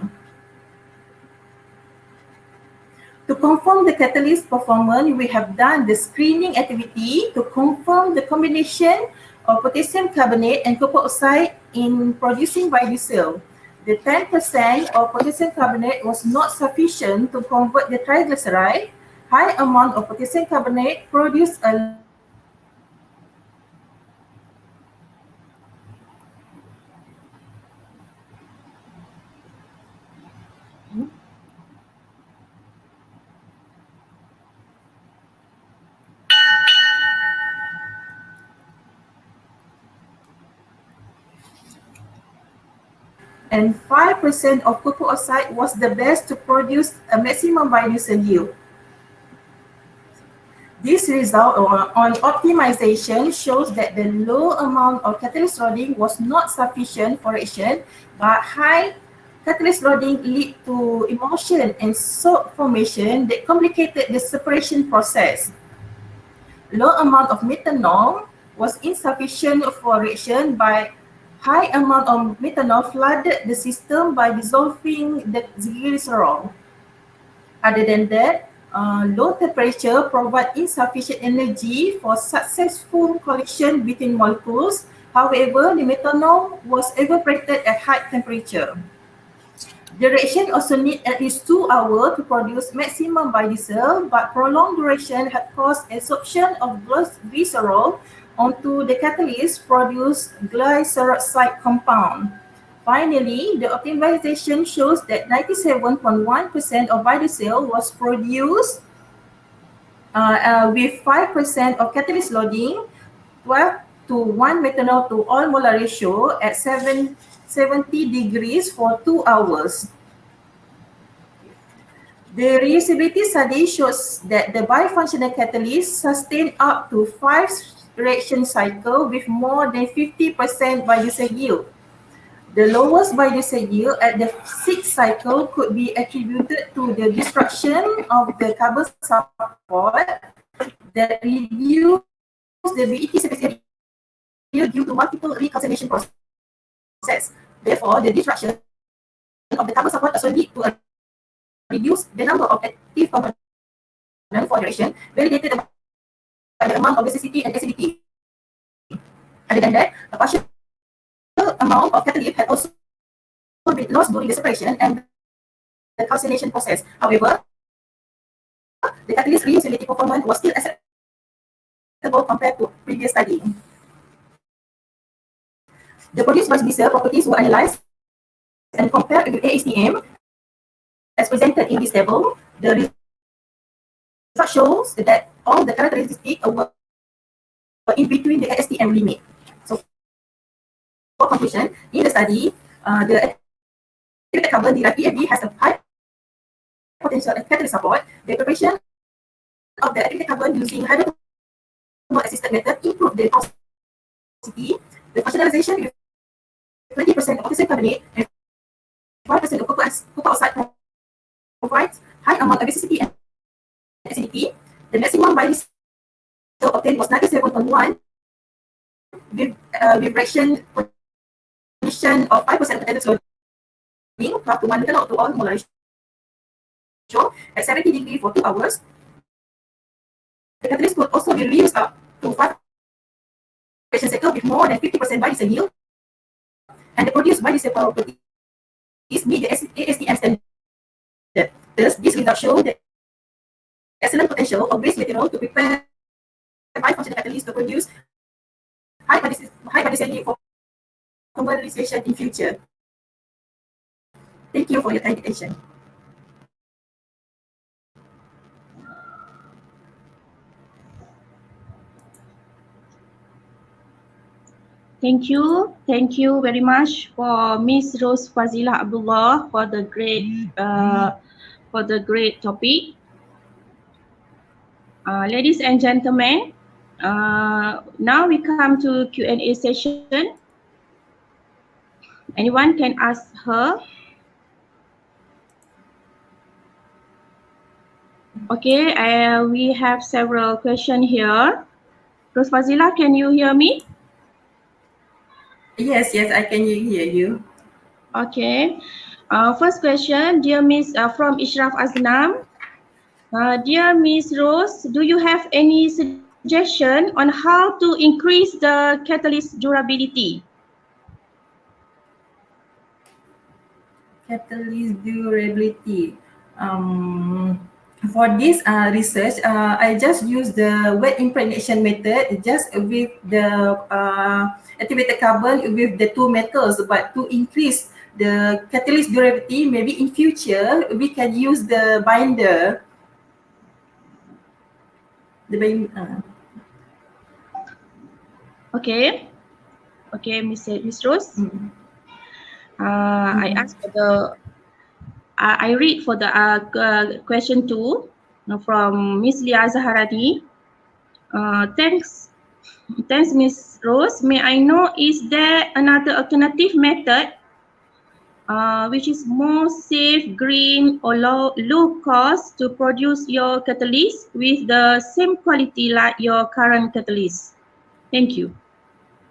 To confirm the catalyst performance, we have done the screening activity to confirm the combination of potassium carbonate and copper oxide in producing biodiesel. The 10% of potassium carbonate was not sufficient to convert the triglyceride. High amount of potassium carbonate produced a and 5% of copper oxide was the best to produce a maximum biodiesel yield. This result on optimization shows that the low amount of catalyst loading was not sufficient for reaction, but high catalyst loading lead to emulsion and soap formation that complicated the separation process. Low amount of methanol was insufficient for reaction, by high amount of methanol flooded the system by dissolving the glycerol. Other than that, low temperature provide insufficient energy for successful collision between molecules. However, the methanol was evaporated at high temperature. The reaction also need at least 2 hours to produce maximum biodiesel, but prolonged duration had caused absorption of glycerol onto the catalyst produce glyceroxide compound. Finally, the optimization shows that 97.1% of biodiesel was produced with 5% of catalyst loading, 12 to 1 methanol to oil molar ratio at 70 degrees for 2 hours. The reusability study shows that the biofunctional catalyst sustained up to 5 reaction cycles with more than 50% biodiesel yield. The lowest biodiesel yield at the 6th cycle could be attributed to the destruction of the carbon support that reduced the BET surface area due to multiple recalcination processes. Therefore, the destruction of the carbon support also lead to a reduce the number of active components for duration, validated by the amount of basicity and acidity. Other than that, a partial amount of catalyst had also been lost during the separation and the calcination process. However, the catalyst reusability performance was still acceptable compared to previous study. The produced biodiesel properties were analyzed and compared with ASTM. As presented in this table, the result shows that all the characteristics were in between the ASTM limit. So, for conclusion, in the study, the activated carbon derived PFD has a high potential catalyst support. The preparation of the activated carbon using hydrothermal assisted method improved the toxicity. The functionalization with 20% of potassium carbonate and 5% of copper oxide provides high amount of acidity and acidity. The maximum biodiesel obtained was 97.1 with reaction condition of 5% added loading up to 1 liter to all molar ratio at 70 degrees for 2 hours. The catalyst could also be reused up to 5 reaction cycles with more than 50% biodiesel yield, and the produced biodiesel properties meet the ASTM standard. Thus, this result shows the excellent potential of waste material to prepare biofunctional catalyst to produce high biodiesel yield for commercialization in future. Thank you for your kind attention. Thank you very much for Miss Rose Fazila Abdullah for the great topic. Ladies and gentlemen, now we come to Q&A session. Anyone can ask her. Okay, we have several questions here. Rose Fazila, can you hear me? Yes, I can hear you. Okay. First question, dear Miss from Ishraf Aznam. Dear Miss Rose, do you have any suggestion on how to increase the catalyst durability? Catalyst durability. For this research, I just use the wet impregnation method just with the activated carbon with the two metals, but to increase the catalyst durability, maybe in future we can use the binder. Okay, Miss Rose. I asked for the. I read for the question 2 from Miss Lia Zaharani. Thanks, Miss Rose. May I know, is there another alternative method which is more safe, green, or low cost to produce your catalyst with the same quality like your current catalyst? Thank you.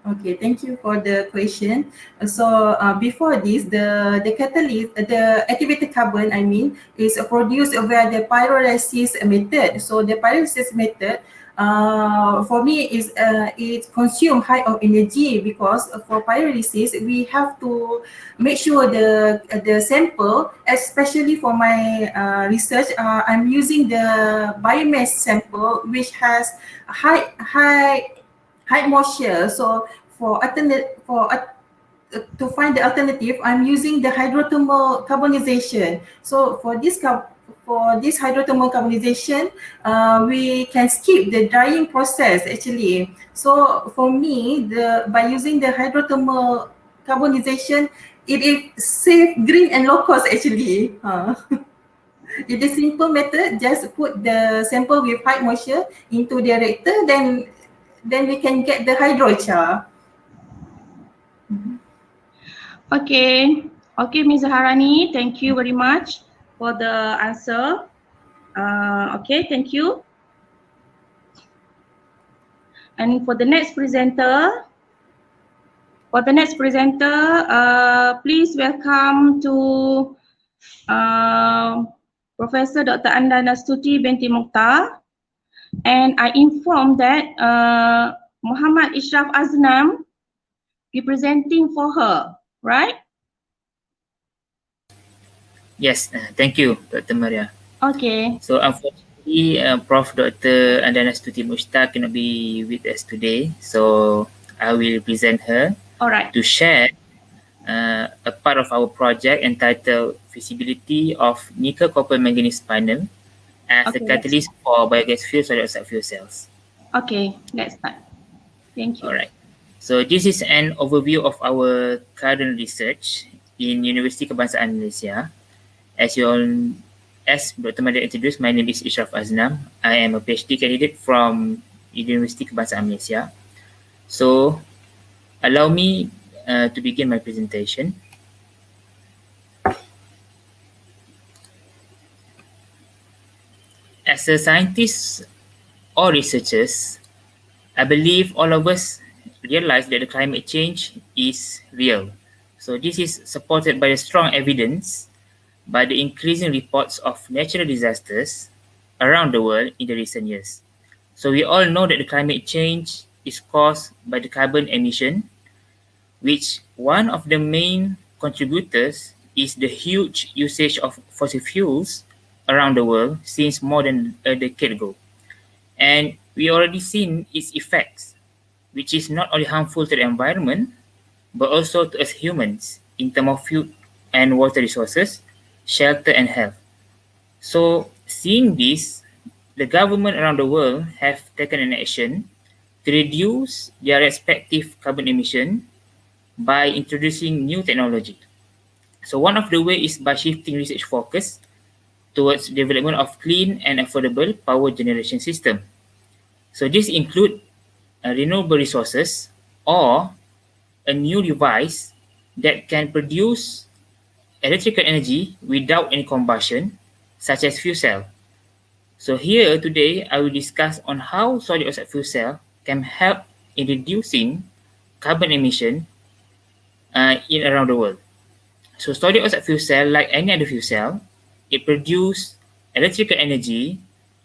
Okay, thank you for the question. So before this, the catalyst, the activated carbon, I mean, is produced via the pyrolysis method. So the pyrolysis method, for me, is it consumes high of energy, because for pyrolysis we have to make sure the sample, especially for my research, I'm using the biomass sample which has high moisture. So to find the alternative, I'm using the hydrothermal carbonization. So for this hydrothermal carbonization, we can skip the drying process actually. So for me, by using the hydrothermal carbonization, it is safe, green, and low cost actually. It is simple method. Just put the sample with high moisture into the reactor, then we can get the hydrochar. Okay, Ms. Zaharani, thank you very much for the answer. Okay, thank you. And for the next presenter, please welcome to Professor Dr. Andana Stuti binti Mukhtar. And I inform that Muhammad Ishraf Aznam be presenting for her, right? Yes, thank you, Dr. Maria. Okay. So unfortunately, Prof. Dr. Andana Stuti Mukhtar cannot be with us today. So I will present her to share a part of our project entitled Feasibility of Nickel Copper Manganese Panel as a catalyst for biogas fuel solid oxide fuel cells. Okay, let's start. Thank you. All right. So this is an overview of our current research in University Kebangsaan Malaysia. As Dr. Maria introduced, my name is Ishraf Aznam. I am a PhD candidate from University Kebangsaan Malaysia. So allow me to begin my presentation. As a scientist or researchers, I believe all of us realize that the climate change is real. So this is supported by the strong evidence by the increasing reports of natural disasters around the world in the recent years. So we all know that the climate change is caused by the carbon emission, which one of the main contributors is the huge usage of fossil fuels around the world since more than a decade ago. And we already seen its effects, which is not only harmful to the environment, but also to us humans in terms of food and water resources, shelter and health. So seeing this, the government around the world have taken an action to reduce their respective carbon emission by introducing new technology. So one of the ways is by shifting research focus towards development of clean and affordable power generation system. So this include renewable resources or a new device that can produce electrical energy without any combustion, such as fuel cell. So here today, I will discuss on how solid oxide fuel cell can help in reducing carbon emission in around the world. So solid oxide fuel cell, like any other fuel cell, it produces electrical energy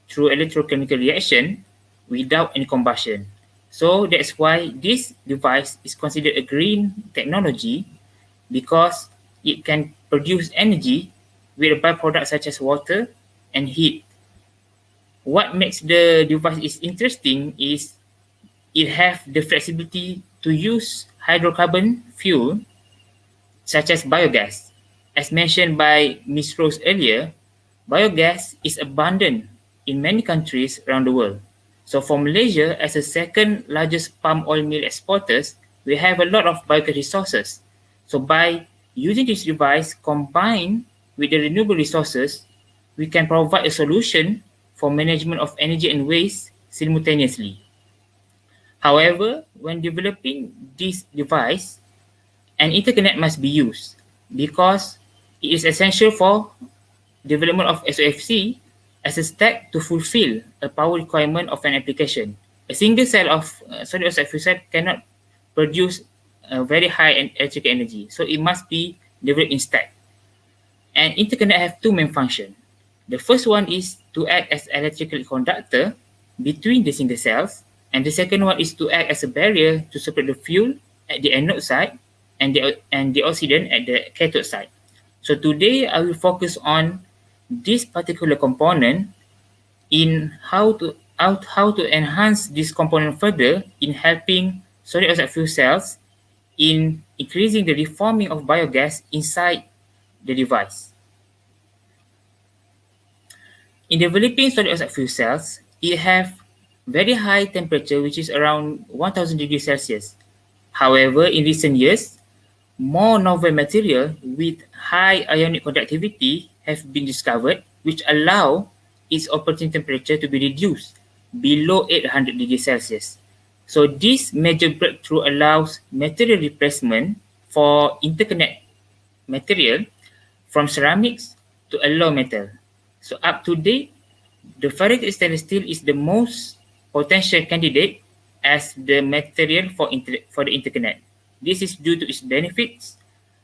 through electrochemical reaction without any combustion. So that's why this device is considered a green technology, because it can produce energy with a byproduct such as water and heat. What makes the device is interesting is it have the flexibility to use hydrocarbon fuel such as biogas. As mentioned by Ms. Rose earlier, biogas is abundant in many countries around the world. So for Malaysia, as the second largest palm oil mill exporters, we have a lot of biogas resources. So by using this device combined with the renewable resources, we can provide a solution for management of energy and waste simultaneously. However, when developing this device, an interconnect must be used because it is essential for development of SOFC as a step to fulfill a power requirement of an application. A single cell of solid oxide fuel cell cannot produce a very high electrical energy, so it must be developed in stack. And interconnect have two main functions. The first one is to act as electrical conductor between the single cells, and the second one is to act as a barrier to separate the fuel at the anode side and the oxidant at the cathode side. So today I will focus on this particular component in how to enhance this component further in helping solid oxide fuel cells in increasing the reforming of biogas inside the device. In developing solid oxide fuel cells, it have very high temperature, which is around 1000 degrees Celsius. However, in recent years, more novel material with high ionic conductivity have been discovered, which allow its operating temperature to be reduced below 800 degrees Celsius. So this major breakthrough allows material replacement for interconnect material from ceramics to alloy metal. So up to date, the ferritic stainless steel is the most potential candidate as the material for the interconnect. This is due to its benefits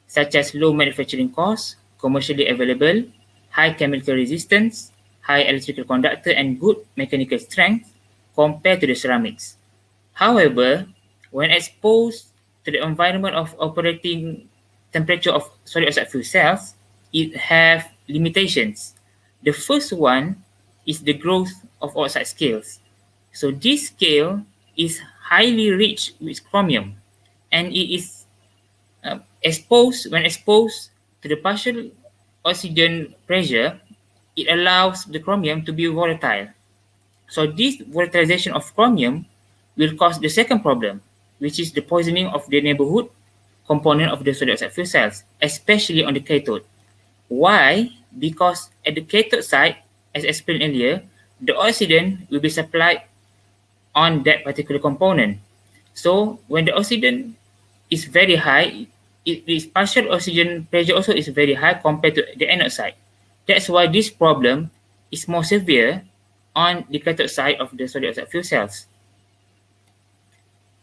such as low manufacturing costs, commercially available, high chemical resistance, high electrical conductor, and good mechanical strength compared to the ceramics. However, when exposed to the environment of operating temperature of solid oxide fuel cells, it have limitations. The first one is the growth of oxide scales. So this scale is highly rich with chromium, and it is when exposed to the partial oxygen pressure, it allows the chromium to be volatile. So this volatilization of chromium will cause the second problem, which is the poisoning of the neighborhood component of the solid oxide fuel cells, especially on the cathode. Why? Because at the cathode side, as explained earlier, the oxidant will be supplied on that particular component. So when the oxidant is very high. Its partial oxygen pressure also is very high compared to the anode side. That's why this problem is more severe on the cathode side of the solid oxide fuel cells.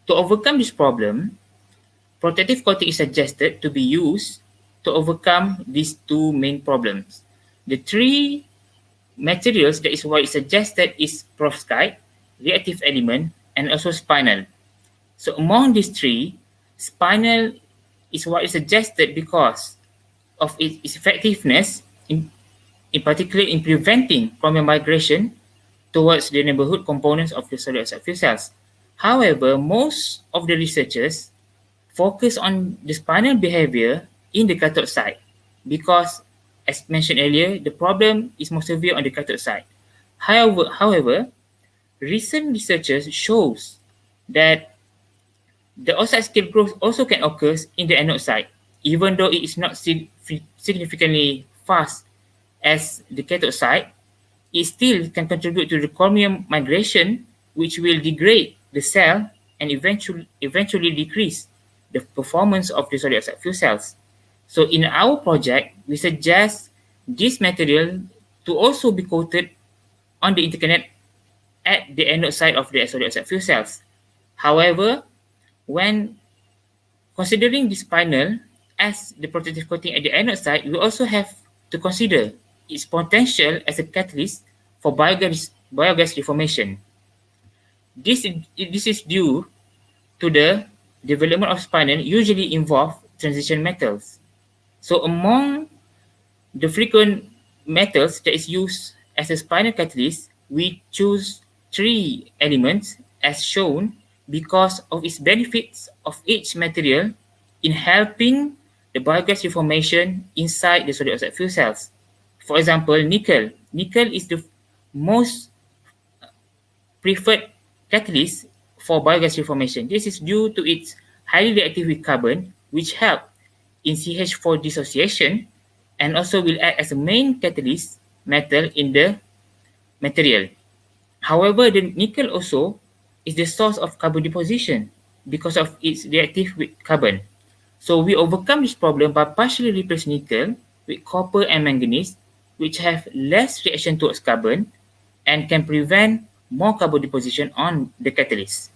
To overcome this problem, protective coating is suggested to be used to overcome these two main problems. The three materials that is what is suggested is perovskite, reactive element, and also spinel. So among these three, spinel is what is suggested because of its effectiveness in particular in preventing chromium migration towards the neighborhood components of the solid oxide fuel cells. However, most of the researchers focus on the spinel behavior in the cathode side because, as mentioned earlier, the problem is more severe on the cathode side. However, recent researchers shows that the oxide scale growth also can occur in the anode side, even though it is not significantly fast as the cathode side. It still can contribute to the chromium migration, which will degrade the cell and eventually decrease the performance of the solid oxide fuel cells. So in our project, we suggest this material to also be coated on the interconnect at the anode side of the solid oxide fuel cells. However, when considering the spinel as the protective coating at the anode side, we also have to consider its potential as a catalyst for biogas reformation. This is due to the development of spinel usually involve transition metals. So among the frequent metals that is used as a spinel catalyst, we choose three elements as shown because of its benefits of each material in helping the biogas reformation inside the solid oxide fuel cells. For example, nickel. Nickel is the most preferred catalyst for biogas reformation. This is due to its highly reactive with carbon, which help in CH4 dissociation and also will act as a main catalyst metal in the material. However, the nickel also is the source of carbon deposition because of its reactive with carbon. So we overcome this problem by partially replace nickel with copper and manganese, which have less reaction towards carbon and can prevent more carbon deposition on the catalyst.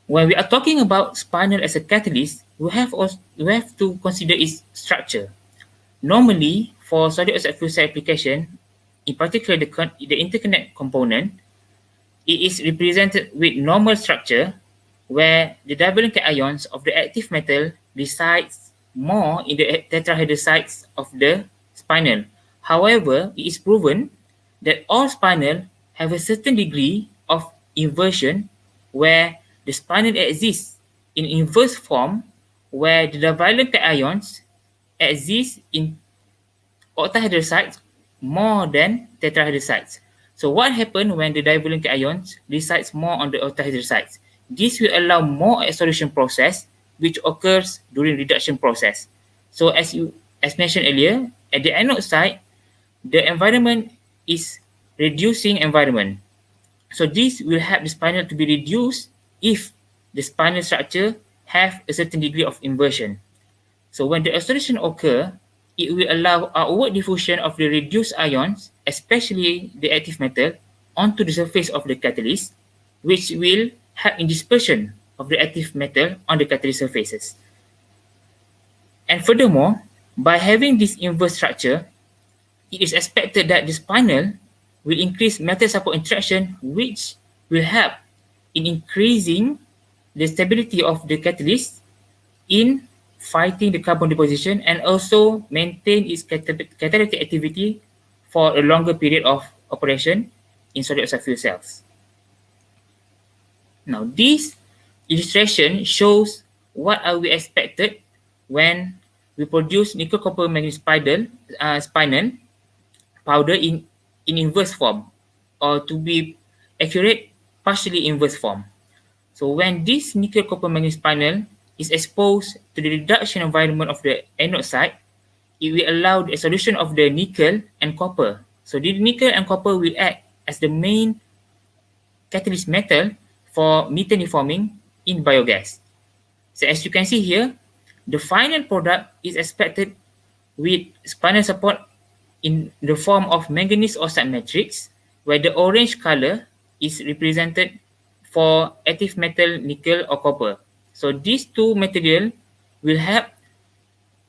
When we are talking about spinel as a catalyst, we have to consider its structure. Normally, for solid oxide fuel cell application, in particular the interconnect component, it is represented with normal structure where the divalent ions of the active metal resides more in the tetrahedral sites of the spinel. However, it is proven that all spinel have a certain degree of inversion where the spinel exists in inverse form where the divalent ions exist in octahedral sites more than tetrahedral sites. So what happens when the divalent ions resides more on the octahedral sites? This will allow more adsorption process which occurs during reduction process. So as mentioned earlier, at the anode side, the environment is reducing environment. So this will help the spinel to be reduced if the spinel structure have a certain degree of inversion. So when the adsorption occur, it will allow outward diffusion of the reduced ions, especially the active metal, onto the surface of the catalyst, which will help in dispersion of the active metal on the catalyst surfaces. And furthermore, by having this inverse structure, it is expected that the spinel will increase metal support interaction, which will help in increasing the stability of the catalyst in fighting the carbon deposition and also maintain its catalytic activity for a longer period of operation in solid oxide fuel cells. Now, this illustration shows what are we expected when we produce nickel copper manganese spinel powder in inverse form, or to be accurate, partially inverse form. So when this nickel copper manganese spinel is exposed to the reduction environment of the anode side, it will allow the solution of the nickel and copper. So the nickel and copper will act as the main catalyst metal for methane reforming in biogas. So as you can see here, the final product is expected with spinel support in the form of manganese oxide matrix, where the orange color is represented for active metal nickel or copper. So these two materials will help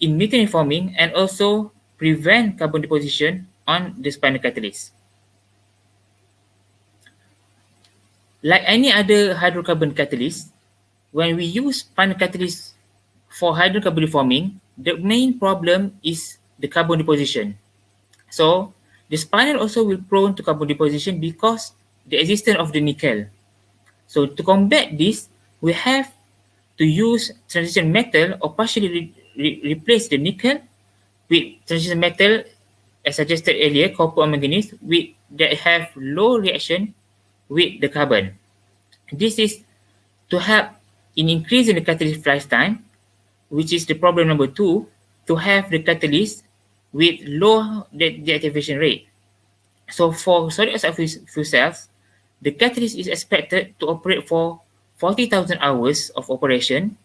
in methane forming and also prevent carbon deposition on the spinel catalyst. Like any other hydrocarbon catalyst, when we use spinel catalyst for hydrocarbon forming, the main problem is the carbon deposition. So the spinel also will prone to carbon deposition because the existence of the nickel. So to combat this, we have to use transition metal or partially replace the nickel with transition metal, as suggested earlier, copper or manganese, that have low reaction with the carbon. This is to help in increasing the catalyst lifetime, which is the problem number 2, to have the catalyst with low deactivation rate. So for solid oxide fuel cells, the catalyst is expected to operate for 40,000 hours of operation,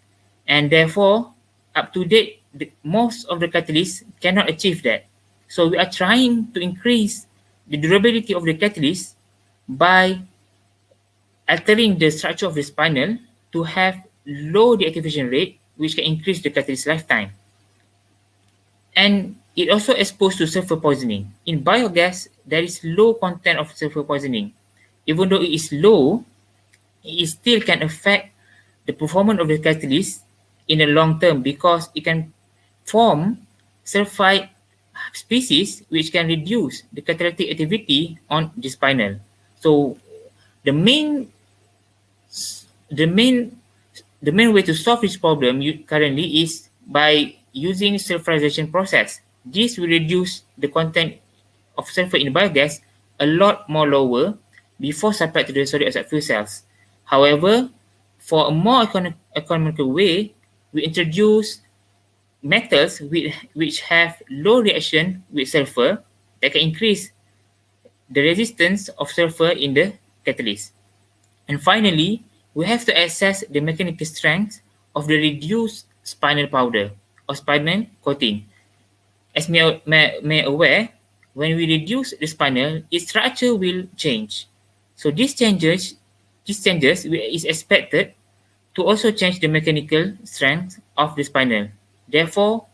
and therefore, up to date, most of the catalysts cannot achieve that. So we are trying to increase the durability of the catalyst by altering the structure of the spinel to have low deactivation rate, which can increase the catalyst lifetime. And it also exposed to sulfur poisoning. In biogas, there is low content of sulfur poisoning. Even though it is low, it still can affect the performance of the catalyst in the long term because it can form sulfide species which can reduce the catalytic activity on the spinel. So the main way to solve this problem currently is by using sulfurization process. This will reduce the content of sulfur in biogas a lot more lower before supplied to the solid oxide fuel cells. However, for a more economical way, we introduce metals which have low reaction with sulfur that can increase the resistance of sulfur in the catalyst. And finally, we have to assess the mechanical strength of the reduced spinel powder or spinel coating. As may aware, when we reduce the spinel, its structure will change. So these changes is expected to also change the mechanical strength of the spinel. Therefore,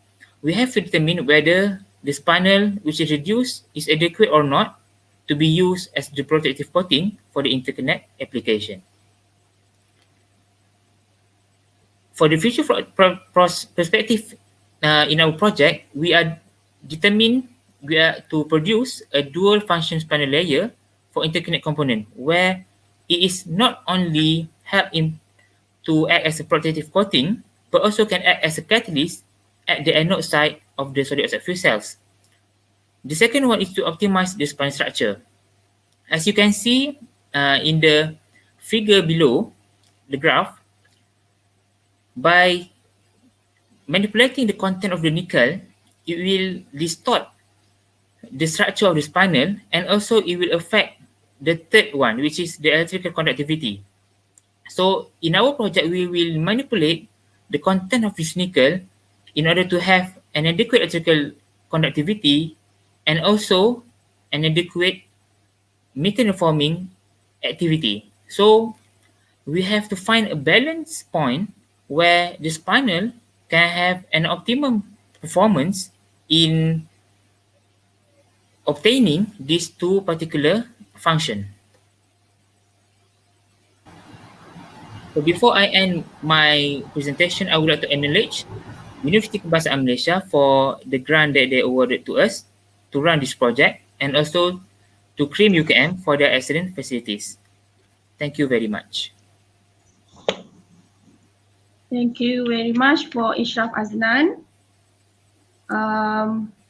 we have to determine whether the spinel which is reduced is adequate or not to be used as the protective coating for the interconnect application. For the future perspective in our project, we are to produce a dual function spinel layer for interconnect component, where it is not only to act as a protective coating, but also can act as a catalyst at the anode side of the solid oxide fuel cells. The second one is to optimize the spinel structure. As you can see in the figure below, the graph, by manipulating the content of the nickel, it will distort the structure of the spinel, and also it will affect the third one, which is the electrical conductivity. So in our project, we will manipulate the content of this nickel in order to have an adequate electrical conductivity and also an adequate methane forming activity. So we have to find a balance point where the spinel can have an optimum performance in obtaining these two particular functions. So before I end my presentation, I would like to acknowledge University Kebangsaan Malaysia for the grant that they awarded to us to run this project, and also to CRIM UKM for their excellent facilities. Thank you very much. Thank you very much for Ishraf Azlan.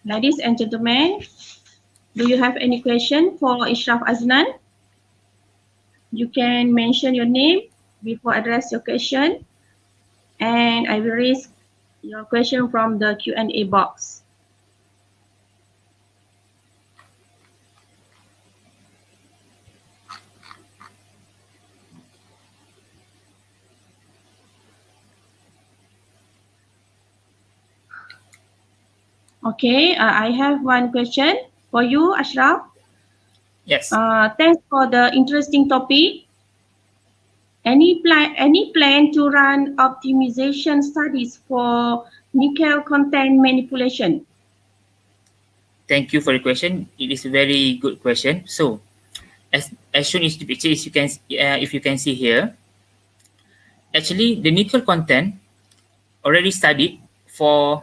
Ladies and gentlemen, do you have any question for Ishraf Azlan? You can mention your name before address your question, and I will raise your question from the Q&A box. Okay, I have one question for you, Ashraf. Yes. Thanks for the interesting topic. Any plan to run optimization studies for nickel content manipulation? Thank you for the question. It is a very good question. So, as shown in the picture, as you can, if you can see here, actually the nickel content already studied for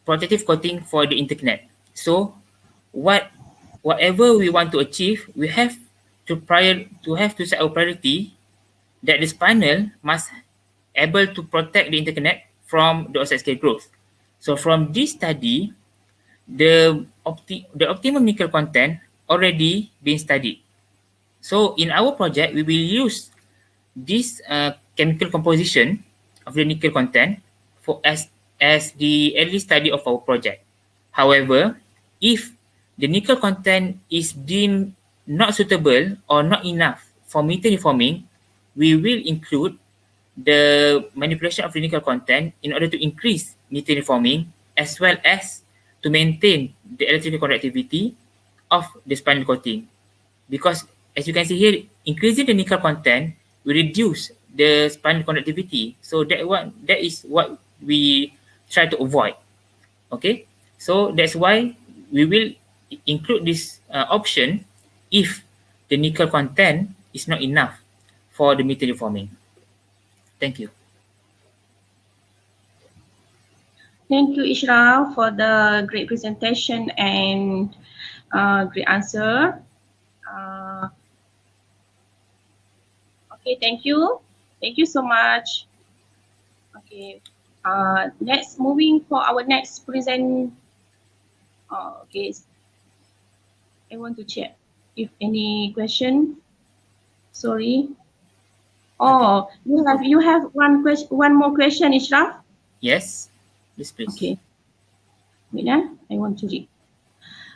protective coating for the interconnect. So, whatever we want to achieve, we have to set our priority that this panel must able to protect the interconnect from the oxide scale growth. So from this study, the optimum nickel content already been studied. So in our project, we will use this chemical composition of the nickel content for as the early study of our project. However, if the nickel content is deemed not suitable or not enough for meter reforming, we will include the manipulation of the nickel content in order to increase meter reforming as well as to maintain the electrical conductivity of the spinal coating. Because as you can see here, increasing the nickel content will reduce the spinal conductivity. So that is what we try to avoid. Okay, so that's why we will include this option if the nickel content is not enough for the meter reforming. Thank you. Thank you, Ishraf, for the great presentation and great answer. Okay, thank you. Thank you so much. Okay, next, moving for our next present. Okay, I want to check if any question. Sorry. Oh, you have one more question, Ishraf? Yes, yes, please. Okay. Wait, I want to read.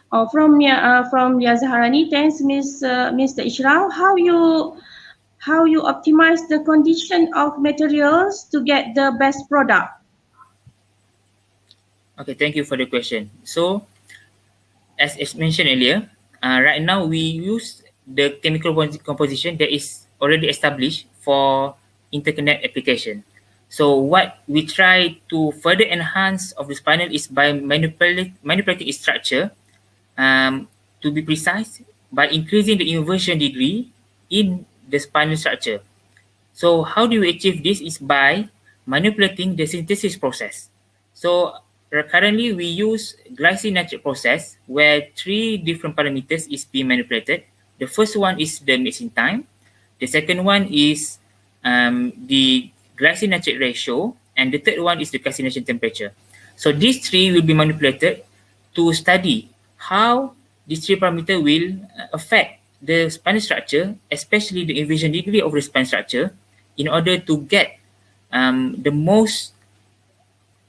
From Yazharani, thanks, Mr. Ishraf. How you optimize the condition of materials to get the best product? Okay, thank you for the question. So, as mentioned earlier, right now we use the chemical composition that is already established for interconnect application. So what we try to further enhance of this panel is by manipulating its structure. To be precise, by increasing the inversion degree in the spinal structure. So how do we achieve this is by manipulating the synthesis process. So currently we use glycine nitrate process where 3 different parameters is being manipulated. The first one is the mixing time. The second one is the glycine nitrate ratio, and the third one is the calcination temperature. So these 3 will be manipulated to study how these 3 parameters will affect the spinal structure, especially the inversion degree of the spinal structure, in order to get the most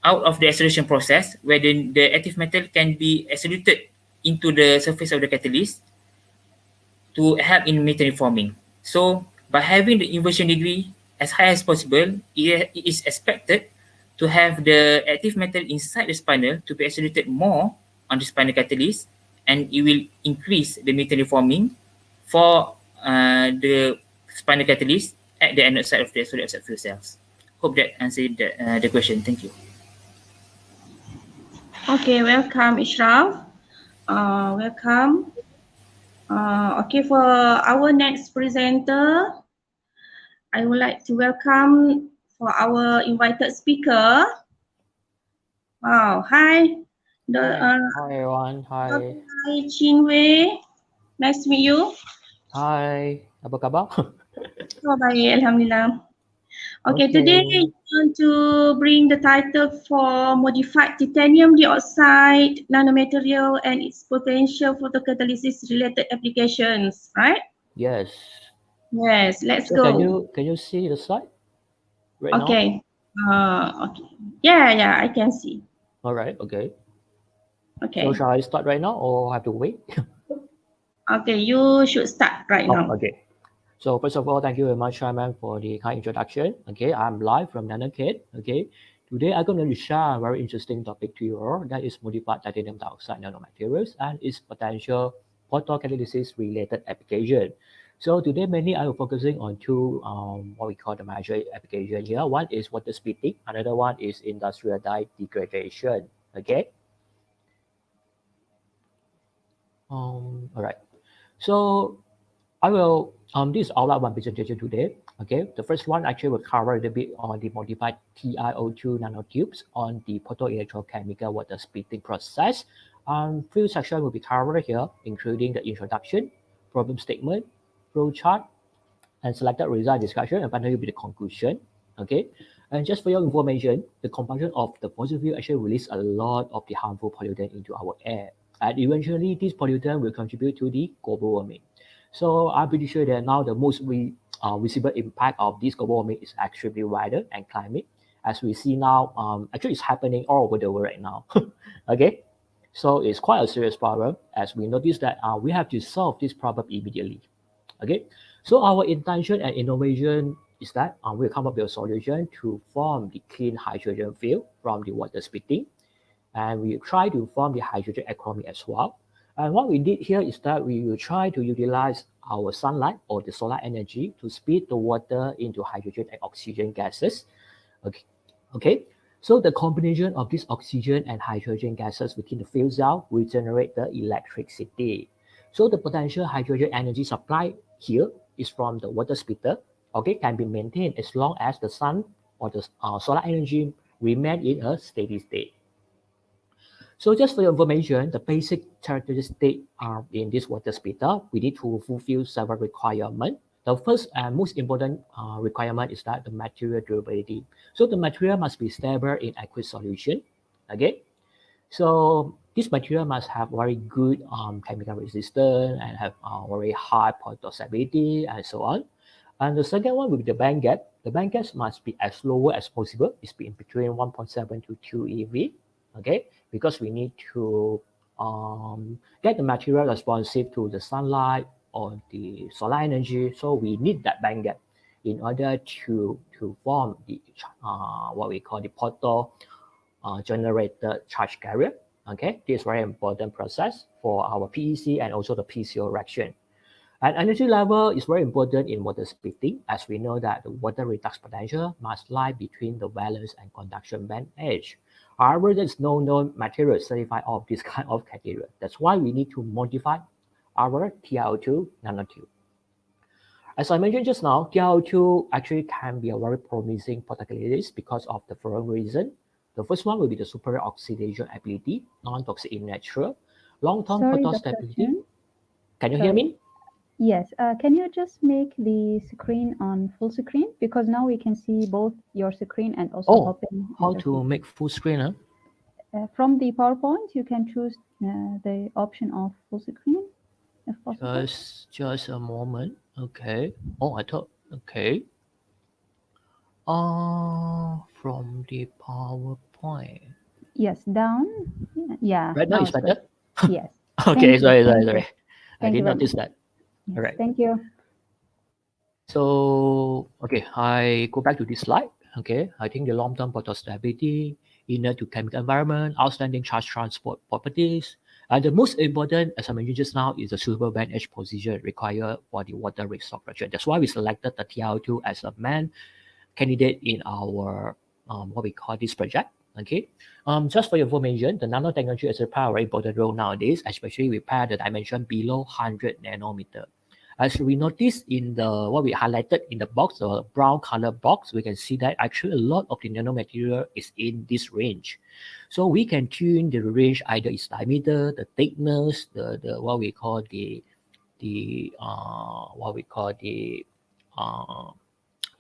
out of the extrusion process, where the active metal can be extruded into the surface of the catalyst to help in metal reforming. So by having the inversion degree as high as possible, it is expected to have the active metal inside the spinal to be extruded more on the spinal catalyst, and it will increase the metal reforming for the spinal catalyst at the anode side of the solid oxide fuel cells. Hope that answered the question. Thank you. Okay, welcome, Ishraf. Welcome. Okay, for our next presenter, I would like to welcome for our invited speaker. Wow, hi. Hi everyone, hi. Hi, Chin Wei. Nice to meet you. Hi, apa khabar? Oh, baik, Alhamdulillah. Okay, today I want to bring the title for modified titanium dioxide nanomaterial and its potential photocatalysis related applications, right? Yes. Yes, let's So go. can you see the slide right now? Okay. Okay. Yeah, I can see. All right, okay. Okay. So shall I start right now or have to wait? Okay, you should start right now. Okay. So first of all, thank you very much, Chairman, for the kind introduction. Okay, I'm live from Nanotechnology. Okay, Today I'm going to share a very interesting topic to you all, that is modified titanium dioxide nanomaterials and its potential photocatalysis related application. So today mainly I will focusing on two what we call the major application here. One is water splitting, another one is industrial dye degradation. Okay. All right. So I will this is all about one presentation today. Okay, the first one actually will cover a little bit on the modified TiO2 nanotubes on the photoelectrochemical water splitting process. Few sections will be covered here, including the introduction, problem statement, flow chart, and selected result discussion, and finally will be the conclusion. Okay, and just for your information, the combustion of the fossil fuel actually release a lot of the harmful pollutant into our air, and eventually this pollutant will contribute to the global warming. So I'm pretty sure that now the most visible impact of this global warming is extremely weather and climate, as we see now. Actually, it's happening all over the world right now. Okay, so it's quite a serious problem, as we notice that we have to solve this problem immediately. Okay, so our intention and innovation is that we'll come up with a solution to form the clean hydrogen fuel from the water splitting, and we try to form the hydrogen economy as well. And what we did here is that we will try to utilize our sunlight or the solar energy to split the water into hydrogen and oxygen gases. Okay. So the combination of this oxygen and hydrogen gases within the fuel cell will generate the electricity. So the potential hydrogen energy supply here is from the water splitter. Okay, can be maintained as long as the sun or the solar energy remain in a steady state. So just for your information, the basic characteristics are in this water splitter. We need to fulfill several requirements. The first and most important requirement is that the material durability. So the material must be stable in aqueous solution. Okay, so this material must have very good chemical resistance and have very high stability and so on. And the second one will be the band gap. The band gap must be as low as possible. It's in between 1.7 to 2 eV. Okay, because we need to get the material responsive to the sunlight or the solar energy. So we need that band gap in order to form the what we call the photo generated charge carrier. Okay, this is very important process for our PEC and also the PCO reaction. And energy level is very important in water splitting, as we know that the water redox potential must lie between the valence and conduction band edge. However, there's no known material certified of this kind of criteria. That's why we need to modify our TiO2 nanotube. As I mentioned just now, TiO2 actually can be a very promising photocatalyst because of the following reason. The first one will be the superior oxidation ability, non-toxic in nature, long-term photostability. Can you hear me? Yes. Can you just make the screen on full screen? Because now we can see both your screen and also open. How to make full screen? From the PowerPoint, you can choose the option of full screen, if possible. Just a moment. Okay. I thought, okay. From the PowerPoint. Yes, down. Yeah. Right now it's better? Yes. Okay, sorry. I didn't notice that. Yes, All right. Thank you. So, okay, I go back to this slide. Okay, I think the long-term photostability, inner to chemical environment, outstanding charge transport properties, and the most important, as I mentioned just now, is the suitable band edge position required for the water redox reaction. That's why we selected the TiO2 as a main candidate in our what we call this project. Okay, just for your information, the nanotechnology has a very important role nowadays, especially we pair the dimension below 100 nanometer. As we notice in the what we highlighted in the box, the brown color box, we can see that actually a lot of the nanomaterial is in this range. So we can tune the range, either its diameter, the thickness, the what we call the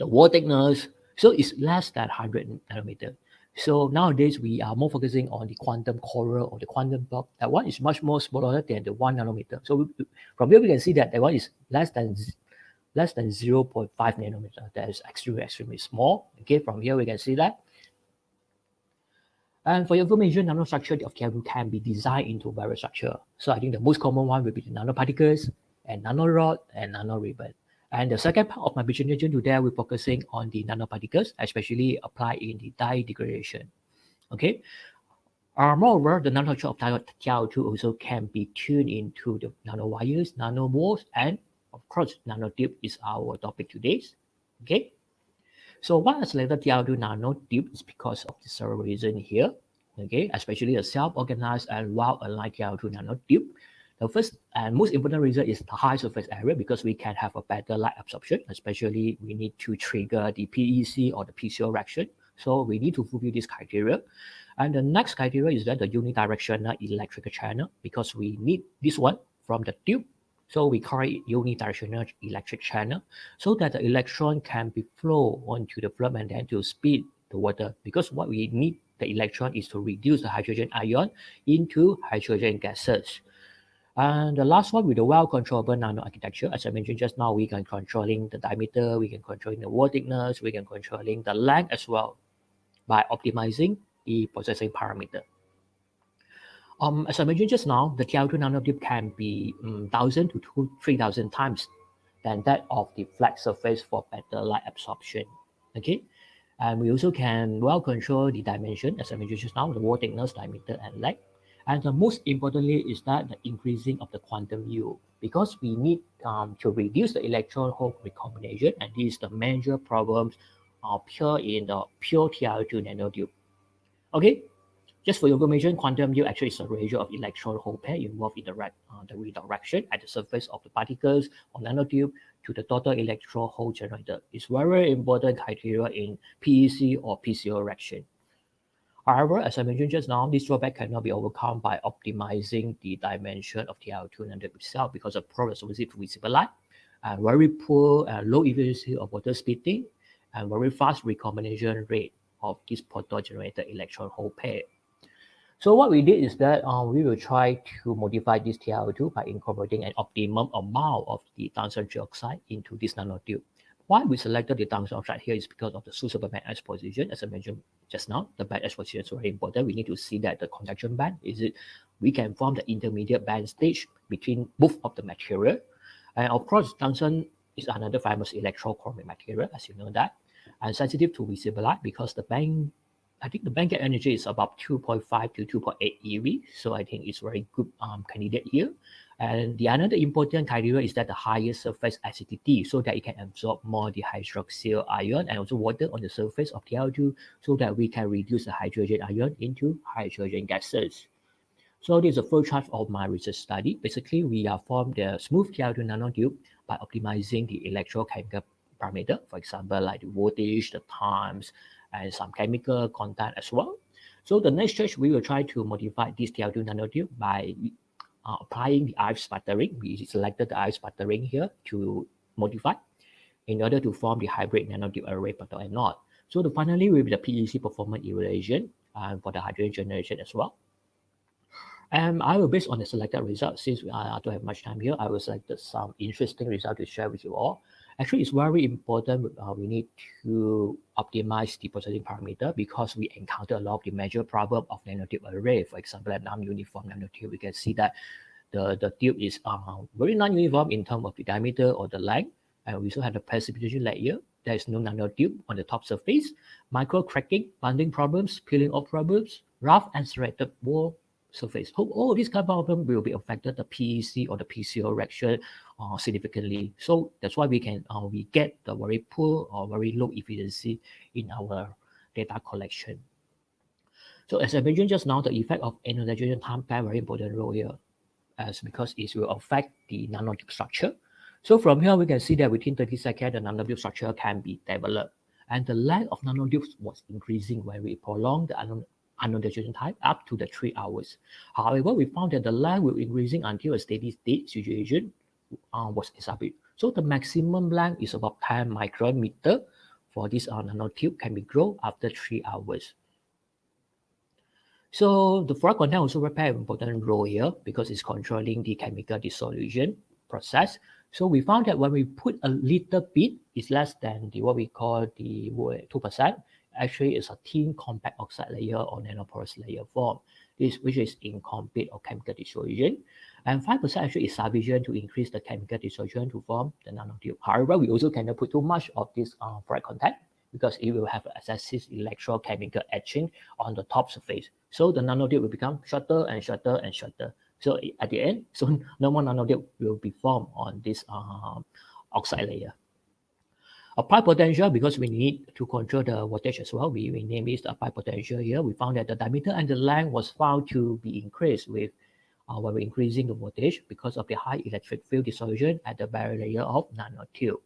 wall thickness. So it's less than 100 nanometer. So nowadays we are more focusing on the quantum coral or the quantum dot. That one is much more smaller than the 1 nanometer. So from here we can see that that one is less than 0.5 nanometer. That is extremely small. Okay, from here we can see that. And for your information, nanostructure of TiO2 can be designed into various structure. So I think the most common one will be the nanoparticles and nanorod and nanoribbon. And the second part of my presentation today, we're focusing on the nanoparticles, especially applied in the dye degradation. Okay. Moreover, the nanostructure of TiO2 also can be tuned into the nanowires, nanomoles, and of course, nanotube is our topic today. Okay. So why I selected TiO2 nanotube is because of the several reasons here. Okay, especially the self-organized and well-aligned TiO2 nanotube. The first and most important reason is the high surface area because we can have a better light absorption, especially we need to trigger the PEC or the PCO reaction. So we need to fulfill this criteria. And the next criteria is that the unidirectional electrical channel because we need this one from the tube. So we call it unidirectional electric channel so that the electron can be flow onto the film and then to speed the water because what we need the electron is to reduce the hydrogen ion into hydrogen gases. And the last one with the well-controllable nano architecture, as I mentioned just now, we can controlling the diameter, we can controlling the wall thickness, we can controlling the length as well by optimizing the processing parameter. As I mentioned just now, the TiO2 nanotube can be 1,000 to 3,000 times than that of the flat surface for better light absorption. Okay, and we also can well control the dimension, as I mentioned just now, the wall thickness, diameter, and length. And the most importantly is that the increasing of the quantum yield because we need to reduce the electron hole recombination, and this is the major problems pure in the pure TiO2 nanotube. Okay. Just for your information, quantum yield actually is a ratio of electron hole pair involved in the redirection at the surface of the particles or nanotube to the total electron hole generated. It's very important criteria in PEC or PCO reaction. However, as I mentioned just now, this drawback cannot be overcome by optimizing the dimension of TiO2 nanotube itself because of poor resolution to visible light, and very poor and low efficiency of water splitting, and very fast recombination rate of this proton-generated electron hole pair. So what we did is that we will try to modify this TiO2 by incorporating an optimum amount of the tungsten trioxide into this nanotube. Why we selected the tungsten oxide here is because of the suitable band exposition. As I mentioned just now, the band exposition is very important. We need to see that the conduction band we can form the intermediate band stage between both of the material. And of course, tungsten is another famous electrochromic material, as you know that, and sensitive to visible light because the band gap energy is about 2.5 to 2.8 eV. So I think it's very good candidate here. And the another important criteria is that the higher surface acidity so that it can absorb more the hydroxyl ion and also water on the surface of TiO2 so that we can reduce the hydrogen ion into hydrogen gases. So this is the first charge of my research study. Basically, we have formed the smooth TiO2 nanotube by optimizing the electrochemical parameter, for example, like the voltage, the times, and some chemical content as well. So the next stage, we will try to modify this TiO2 nanotube by applying the IF sputtering. We selected the IF sputtering here to modify in order to form the hybrid nanotube array proton anode. So finally, will be the PEC performance evaluation for the hydrogen generation as well. And I will, based on the selected results, since I don't have much time here, I will select some interesting results to share with you all. Actually, it's very important. We need to optimize the processing parameter because we encounter a lot of the major problem of nanotube array. For example, a non-uniform nanotube, we can see that the tube is very non-uniform in terms of the diameter or the length. And we also have the precipitation layer. There is no nanotube on the top surface. Micro cracking, bonding problems, peeling off problems, rough and serrated wall surface. All of these kind of problems will be affected the PEC or the PCO reaction significantly. So that's why we get the very poor or very low efficiency in our data collection. So as I mentioned just now, the effect of anodization time play a very important role here, as because it will affect the nanotube structure. So from here we can see that within 30 seconds the nanotube structure can be developed, and the length of nanotubes was increasing when we prolonged the anodization time up to the 3 hours. However, we found that the length will increasing until a steady state situation was established. So the maximum length is about 10 micrometer for this nanotube can be grown after 3 hours. So the fluoride content also play an important role here because it's controlling the chemical dissolution process. So we found that when we put a little bit, it's less than what we call the 2%. Actually, it's a thin compact oxide layer or nanoporous layer form. which is incomplete or chemical dissolution. And 5% actually is sufficient to increase the chemical dissolution to form the nanotube. However, we also cannot put too much of this ferrite content because it will have excessive electrochemical etching on the top surface. So the nanotube will become shorter and shorter and shorter. So at the end, so no more nanotube will be formed on this oxide layer. Applied potential, because we need to control the voltage as well, we name it the applied potential here. We found that the diameter and the length was found to be increased with when we're increasing the voltage because of the high electric field dissolution at the barrier layer of nanotube.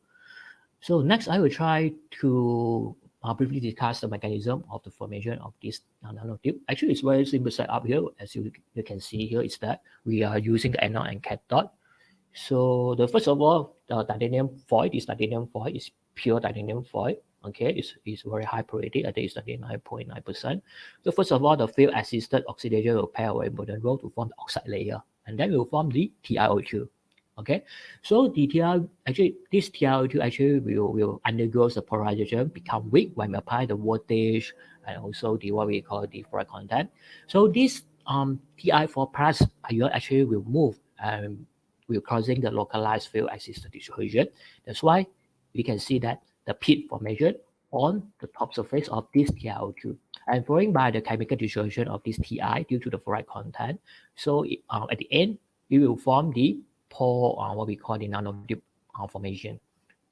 So next, I will try to briefly discuss the mechanism of the formation of this nanotube. Actually, it's very simple setup here. As you can see here, is that we are using the anode and cathode. So the first of all, the titanium foil, this titanium foil is pure titanium foil. Okay, it's very high purity. I think it's 99.9%. So first of all, the field-assisted oxidation will play a very important role to form the oxide layer, and then will form the TiO2. Okay, so this TiO2 actually will undergo the polarization, become weak when we apply the voltage and also the what we call the ferrite content. So this Ti4 plus ion actually will move and will causing the localized field-assisted dissolution. That's why we can see that the pit formation on the top surface of this TiO2 and following by the chemical dissolution of this Ti due to the ferrite content. So at the end, we will form the what we call the nanotube formation.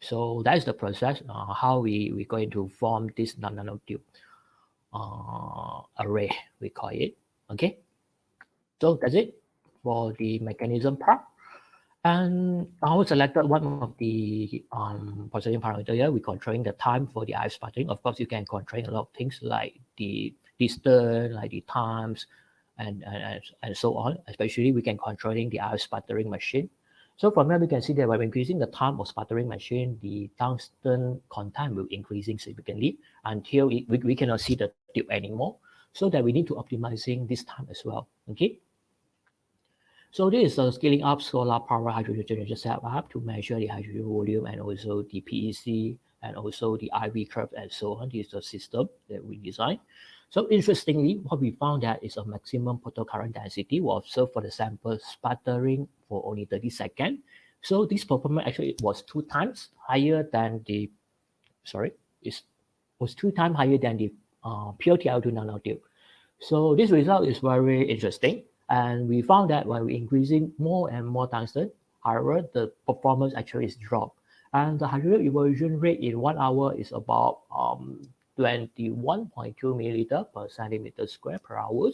So that is the process how we're going to form this nanotube array, we call it. Okay, so that's it for the mechanism part. And I will selected one of the processing parameter here. We're controlling the time for the ion sputtering. Of course, you can control a lot of things like the distance, like the times, and so on. Especially, we can controlling the ion sputtering machine. So from here, we can see that by increasing the time of sputtering machine, the tungsten content will increasing significantly until we cannot see the tube anymore. So that we need to optimizing this time as well. Okay. So this is a scaling up solar power hydrogen generation setup to measure the hydrogen volume and also the PEC and also the IV curve and so on. This is the system that we designed. So interestingly, what we found that is a maximum photocurrent density was observed for the sample sputtering for only 30 seconds. So this performance actually was 2 times higher than the, was 2 times higher than the pure TiO2 nanotube. So this result is very interesting. And we found that when we're increasing more and more tungsten, however, the performance actually is dropped. And the hydrogen evolution rate in 1 hour is about 21.2 milliliter per centimeter square per hour.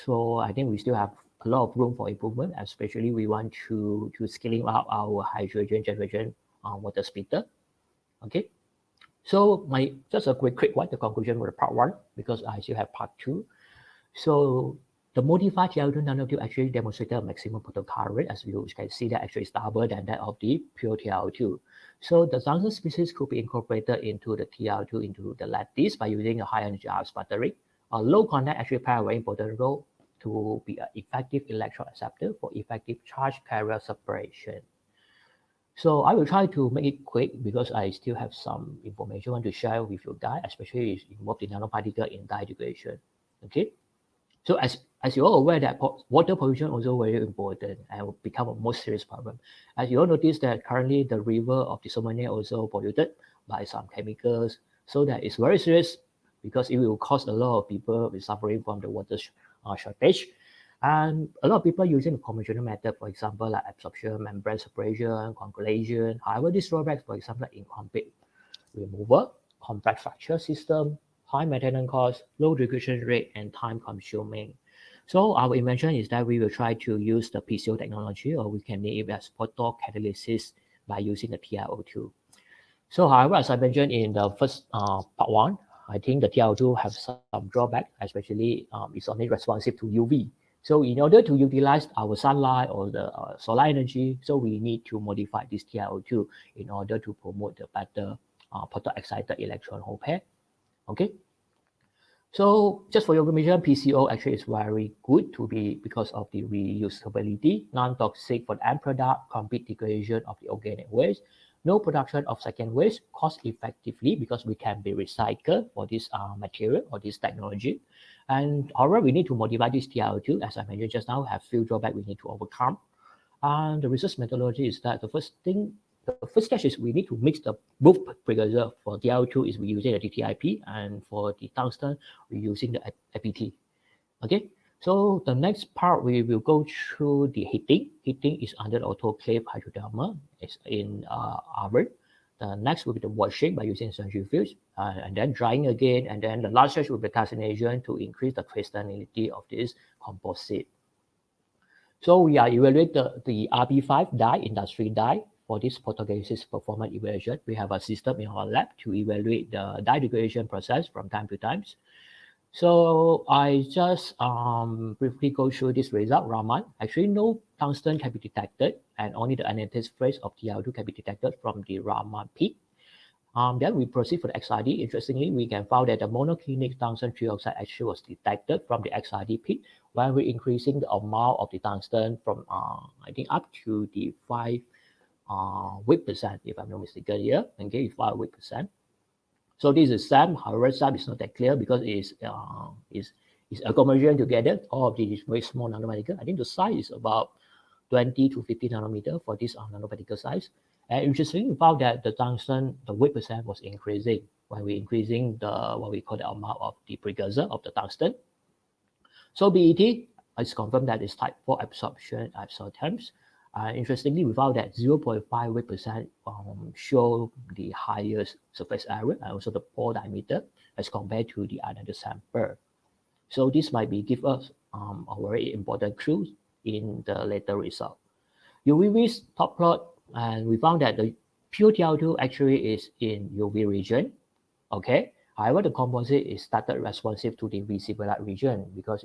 So I think we still have a lot of room for improvement, especially we want to scaling up our hydrogen generation water splitter. Okay. So just a quick one, the conclusion for the part 1, because I still have part 2. So the modified TiO2 nanotube actually demonstrated a maximum photocurrent, as you can see that actually is double than that of the pure TiO2. So the tungsten species could be incorporated into the TiO2 into the lattice by using a high energy ion sputtering. A low contact actually play a very important role to be an effective electron acceptor for effective charge carrier separation. So I will try to make it quick because I still have some information I want to share with you guys, especially involved the nanoparticle in dye degradation. Okay. So as you're all aware that water pollution also very important and will become a most serious problem. As you all notice that currently the river of the Somalia also polluted by some chemicals. So that is very serious because it will cause a lot of people suffering from the water shortage. And a lot of people using the conventional method, for example, like absorption, membrane separation, coagulation. However, these drawbacks, for example, like incomplete removal, complex fracture system, high maintenance cost, low degradation rate, and time consuming. So our invention is that we will try to use the PCO technology, or we can name it as photocatalysis by using the TiO2. So however, as I mentioned in the first part 1, I think the TiO2 have some drawback, especially it's only responsive to UV. So in order to utilize our sunlight or the solar energy, so we need to modify this TiO2 in order to promote the better photoexcited electron hole pair. Okay. So just for your information, PCO actually is very good to be because of the reusability, non-toxic for the end product, complete degradation of the organic waste, no production of second waste, cost effectively because we can be recycled for this material or this technology. And however, we need to modify this TiO2, as I mentioned just now, have few drawbacks we need to overcome. And the research methodology is that the first step is we need to mix the both precursor. For TiO2 is we using the TTIP, and for the tungsten we're using the FET. Okay, so the next part we will go through the heating. Heating is under the autoclave hydrothermal. It's in oven. The next will be the washing by using centrifuge, and then drying again, and then the last stage will be calcination to increase the crystallinity of this composite. So we are evaluating the RB5 dye, industry dye, for this photogenesis performance evaluation. We have a system in our lab to evaluate the dye degradation process from time to time. So I just briefly go through this result. Raman, actually no tungsten can be detected, and only the anatase phase of TiO2 can be detected from the Raman peak. Then we proceed for the XRD. Interestingly, we can find that the monoclinic tungsten trioxide actually was detected from the XRD peak when we're increasing the amount of the tungsten from I think up to the 5 weight percent, if I'm not mistaken here. Okay, 5 weight percent. So this is SAM. However, SAM is not that clear because it's agglomeration together. All of these very small nanoparticle. I think the size is about 20 to 50 nanometer for this nanoparticle size. And interestingly, we found that the tungsten, the weight percent was increasing when we're increasing the what we call the amount of the precursor of the tungsten. So BET is confirmed that it's type 4 absorption times. Interestingly, we found that 0.5 weight percent show the highest surface area and also the pore diameter as compared to the another sample. So this might be give us a very important clue in the later result. UV top plot, and we found that the pure TiO2 actually is in UV region. Okay. However, the composite is started responsive to the visible light region, because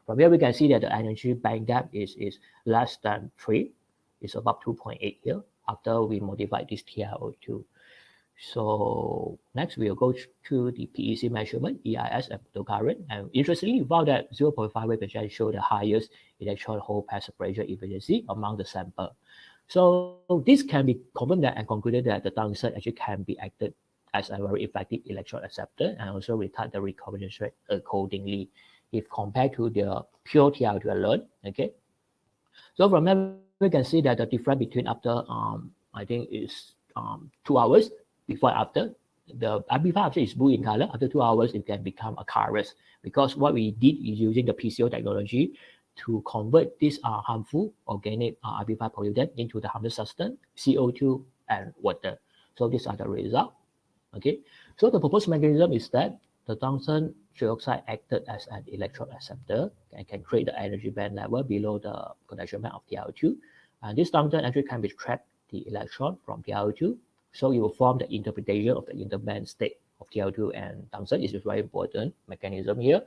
from here we can see that the energy band gap is less than 3. It's about 2.8 here after we modify this TiO2. So next we'll go to the PEC measurement, EIS and photocurrent. And interestingly, we found that 0.5 weight percent show the highest electron hole pair separation efficiency among the sample. So this can be confirmed and concluded that the tungsten actually can be acted as a very effective electron acceptor and also retard the recombination rate accordingly if compared to the pure TiO2 alone. Okay. So from there we can see that the difference between after I think is 2 hours before and after. The RB5 after is blue in color. After 2 hours it can become a colorless, because what we did is using the PCO technology to convert this harmful organic RB5 pollutant into the harmless substance, CO2 and water. So these are the results. Okay, so the proposed mechanism is that the tungsten trioxide acted as an electron acceptor and can create the energy band level below the conduction band of TiO2. And this tungsten actually can extract the electron from TiO2. So it will form the interpretation of the interband state of TiO2 and tungsten. Is a very important mechanism here.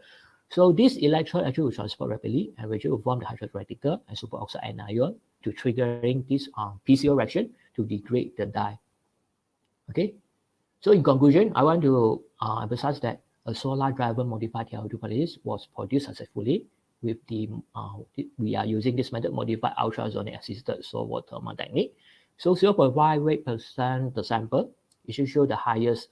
So this electron actually will transport rapidly and will form the hydrogen radical and superoxide anion to triggering this PCO reaction to degrade the dye. Okay. So in conclusion, I want to emphasize that a solar driver modified TiO2 catalyst was produced successfully with the we are using this method modified ultrasonic assisted salt thermal technique. So 0.5 weight percent the sample, it should show the highest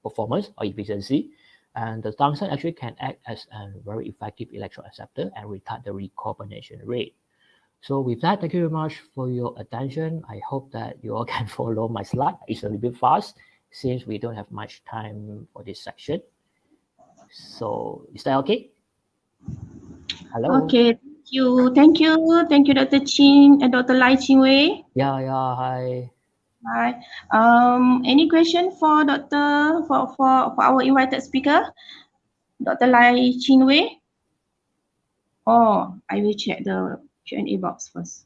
performance or efficiency, and the tungsten actually can act as a very effective electron acceptor and retard the recombination rate. So with that, thank you very much for your attention. I hope that you all can follow my slide. It's a little bit fast since we don't have much time for this section. So is that okay? Hello. Okay, thank you, Dr. Chin and Dr. Lai Chin-Wei. Yeah, hi. Hi. Any question for our invited speaker, Dr. Lai Chin-Wei? Oh, I will check the Q&A box first.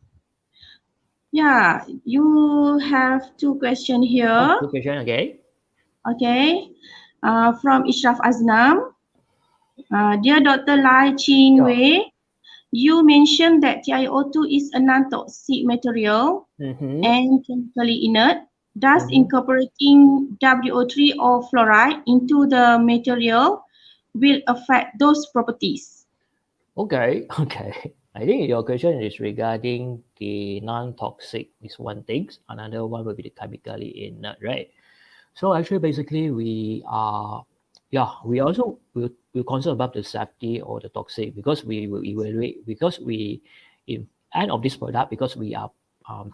Yeah, you have 2 questions here. Oh, 2 questions, okay. Okay. From Ishraf Aznam. Dear Dr. Lai Chin-Wei, you mentioned that TiO2 is a non-toxic material and chemically inert. Does incorporating WO3 or fluoride into the material will affect those properties? Okay. I think your question is regarding the non-toxic is one thing. Another one will be the chemically inert, right? So actually, basically, we are yeah, we also will concern about the safety or the toxic, because we will evaluate, because we in end of this product, because we are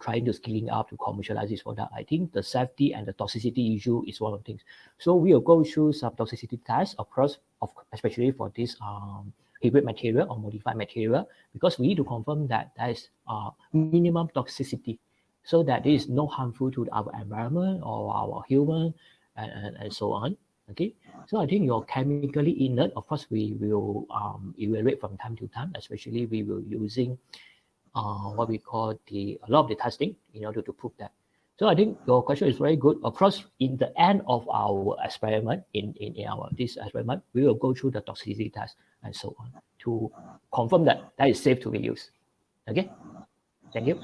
trying to scaling up to commercialize this product. I think the safety and the toxicity issue is one of the things. So we will go through some toxicity tests across, especially for this hybrid material or modified material, because we need to confirm that there is minimum toxicity, so that there is no harmful to our environment or our human, and so on. Okay, so I think your chemically inert, of course, we will evaluate from time to time, especially we will using what we call a lot of the testing in order to prove that. So I think your question is very good. Of course, in the end of our experiment, in our this experiment, we will go through the toxicity test and so on to confirm that that is safe to be used. Okay, thank you.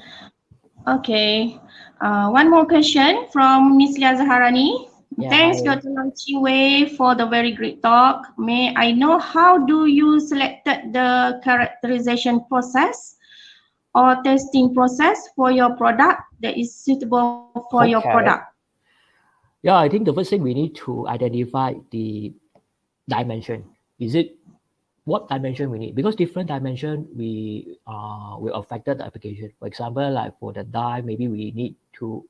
Okay, one more question from Ms. Lia Zaharani. Yeah, Thanks, hi. Dr. Lau Chi Wei, for the very great talk. May I know how do you selected the characterization process or testing process for your product that is suitable for your product? Yeah, I think the first thing we need to identify the dimension. Is it what dimension we need? Because different dimension will affect the application. For example, like for the dye, maybe we need to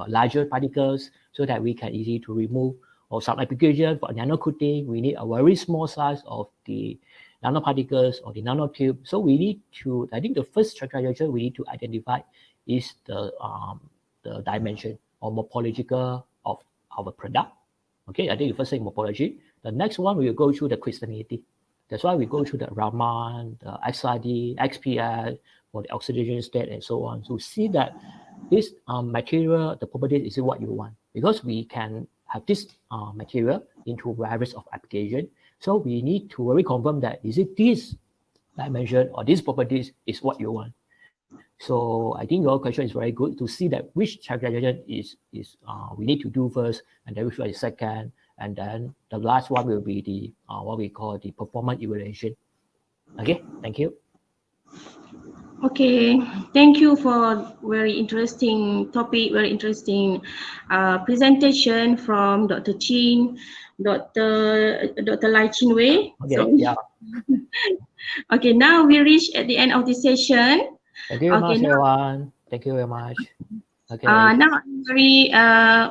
larger particles so that we can easy to remove. Or some application for nano coating, we need a very small size of the nanoparticles or the nanotube. So we need to, I think the first characterization we need to identify is the dimension or morphological of our product. Okay, I think the first thing morphology. The next one we will go through the crystallinity. That's why we go through the Raman, the XRD, XPS for the oxidation state and so on to see that this material, the properties is what you want, because we can have this material into various of application. So we need to very confirm that is it this dimension or these properties is what you want. So I think your question is very good to see that which characterization is we need to do first, and then which one is second, and then the last one will be the what we call the performance evaluation. Okay, thank you. Okay, thank you for very interesting topic, very interesting presentation from Dr. Chin, Dr. Lai Chin Wei. Okay, so, yeah. Okay, now we reach at the end of the session. Thank you very much, everyone. Thank you very much. Okay. Now I'm very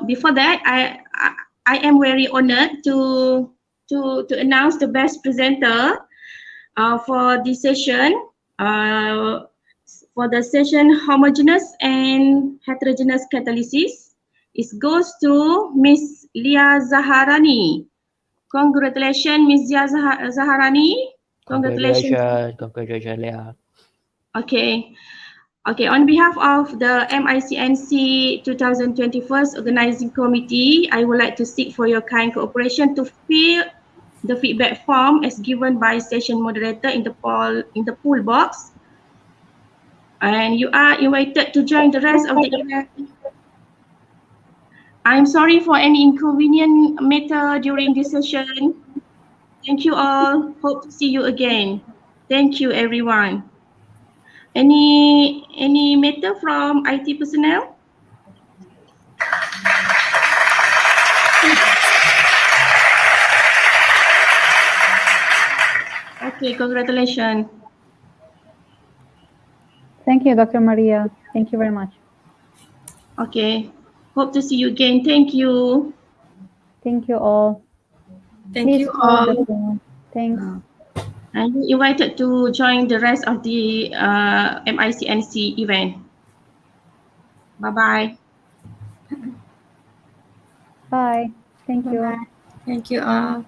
before that I am very honored to announce the best presenter for this session. For the session Homogeneous and Heterogeous Catalysis, it goes to Miss Lia Zaharani. Congratulations, Miss Lia Zaharani. Congratulations, Lia. Okay. Okay, on behalf of the MICNC 2021 Organizing Committee, I would like to seek for your kind cooperation to fill the feedback form as given by session moderator in the poll box. And you are invited to join the rest of the event. I'm sorry for any inconvenient matter during this session. Thank you all. Hope to see you again. Thank you, everyone. Any matter from IT personnel? Okay, congratulations. Thank you, Dr. Maria. Thank you very much. Okay, hope to see you again. Thank you. Thank you all. Thank you all. Thanks. And you're invited to join the rest of the MICNC event. Bye-bye. Bye. Thank you. Thank you all.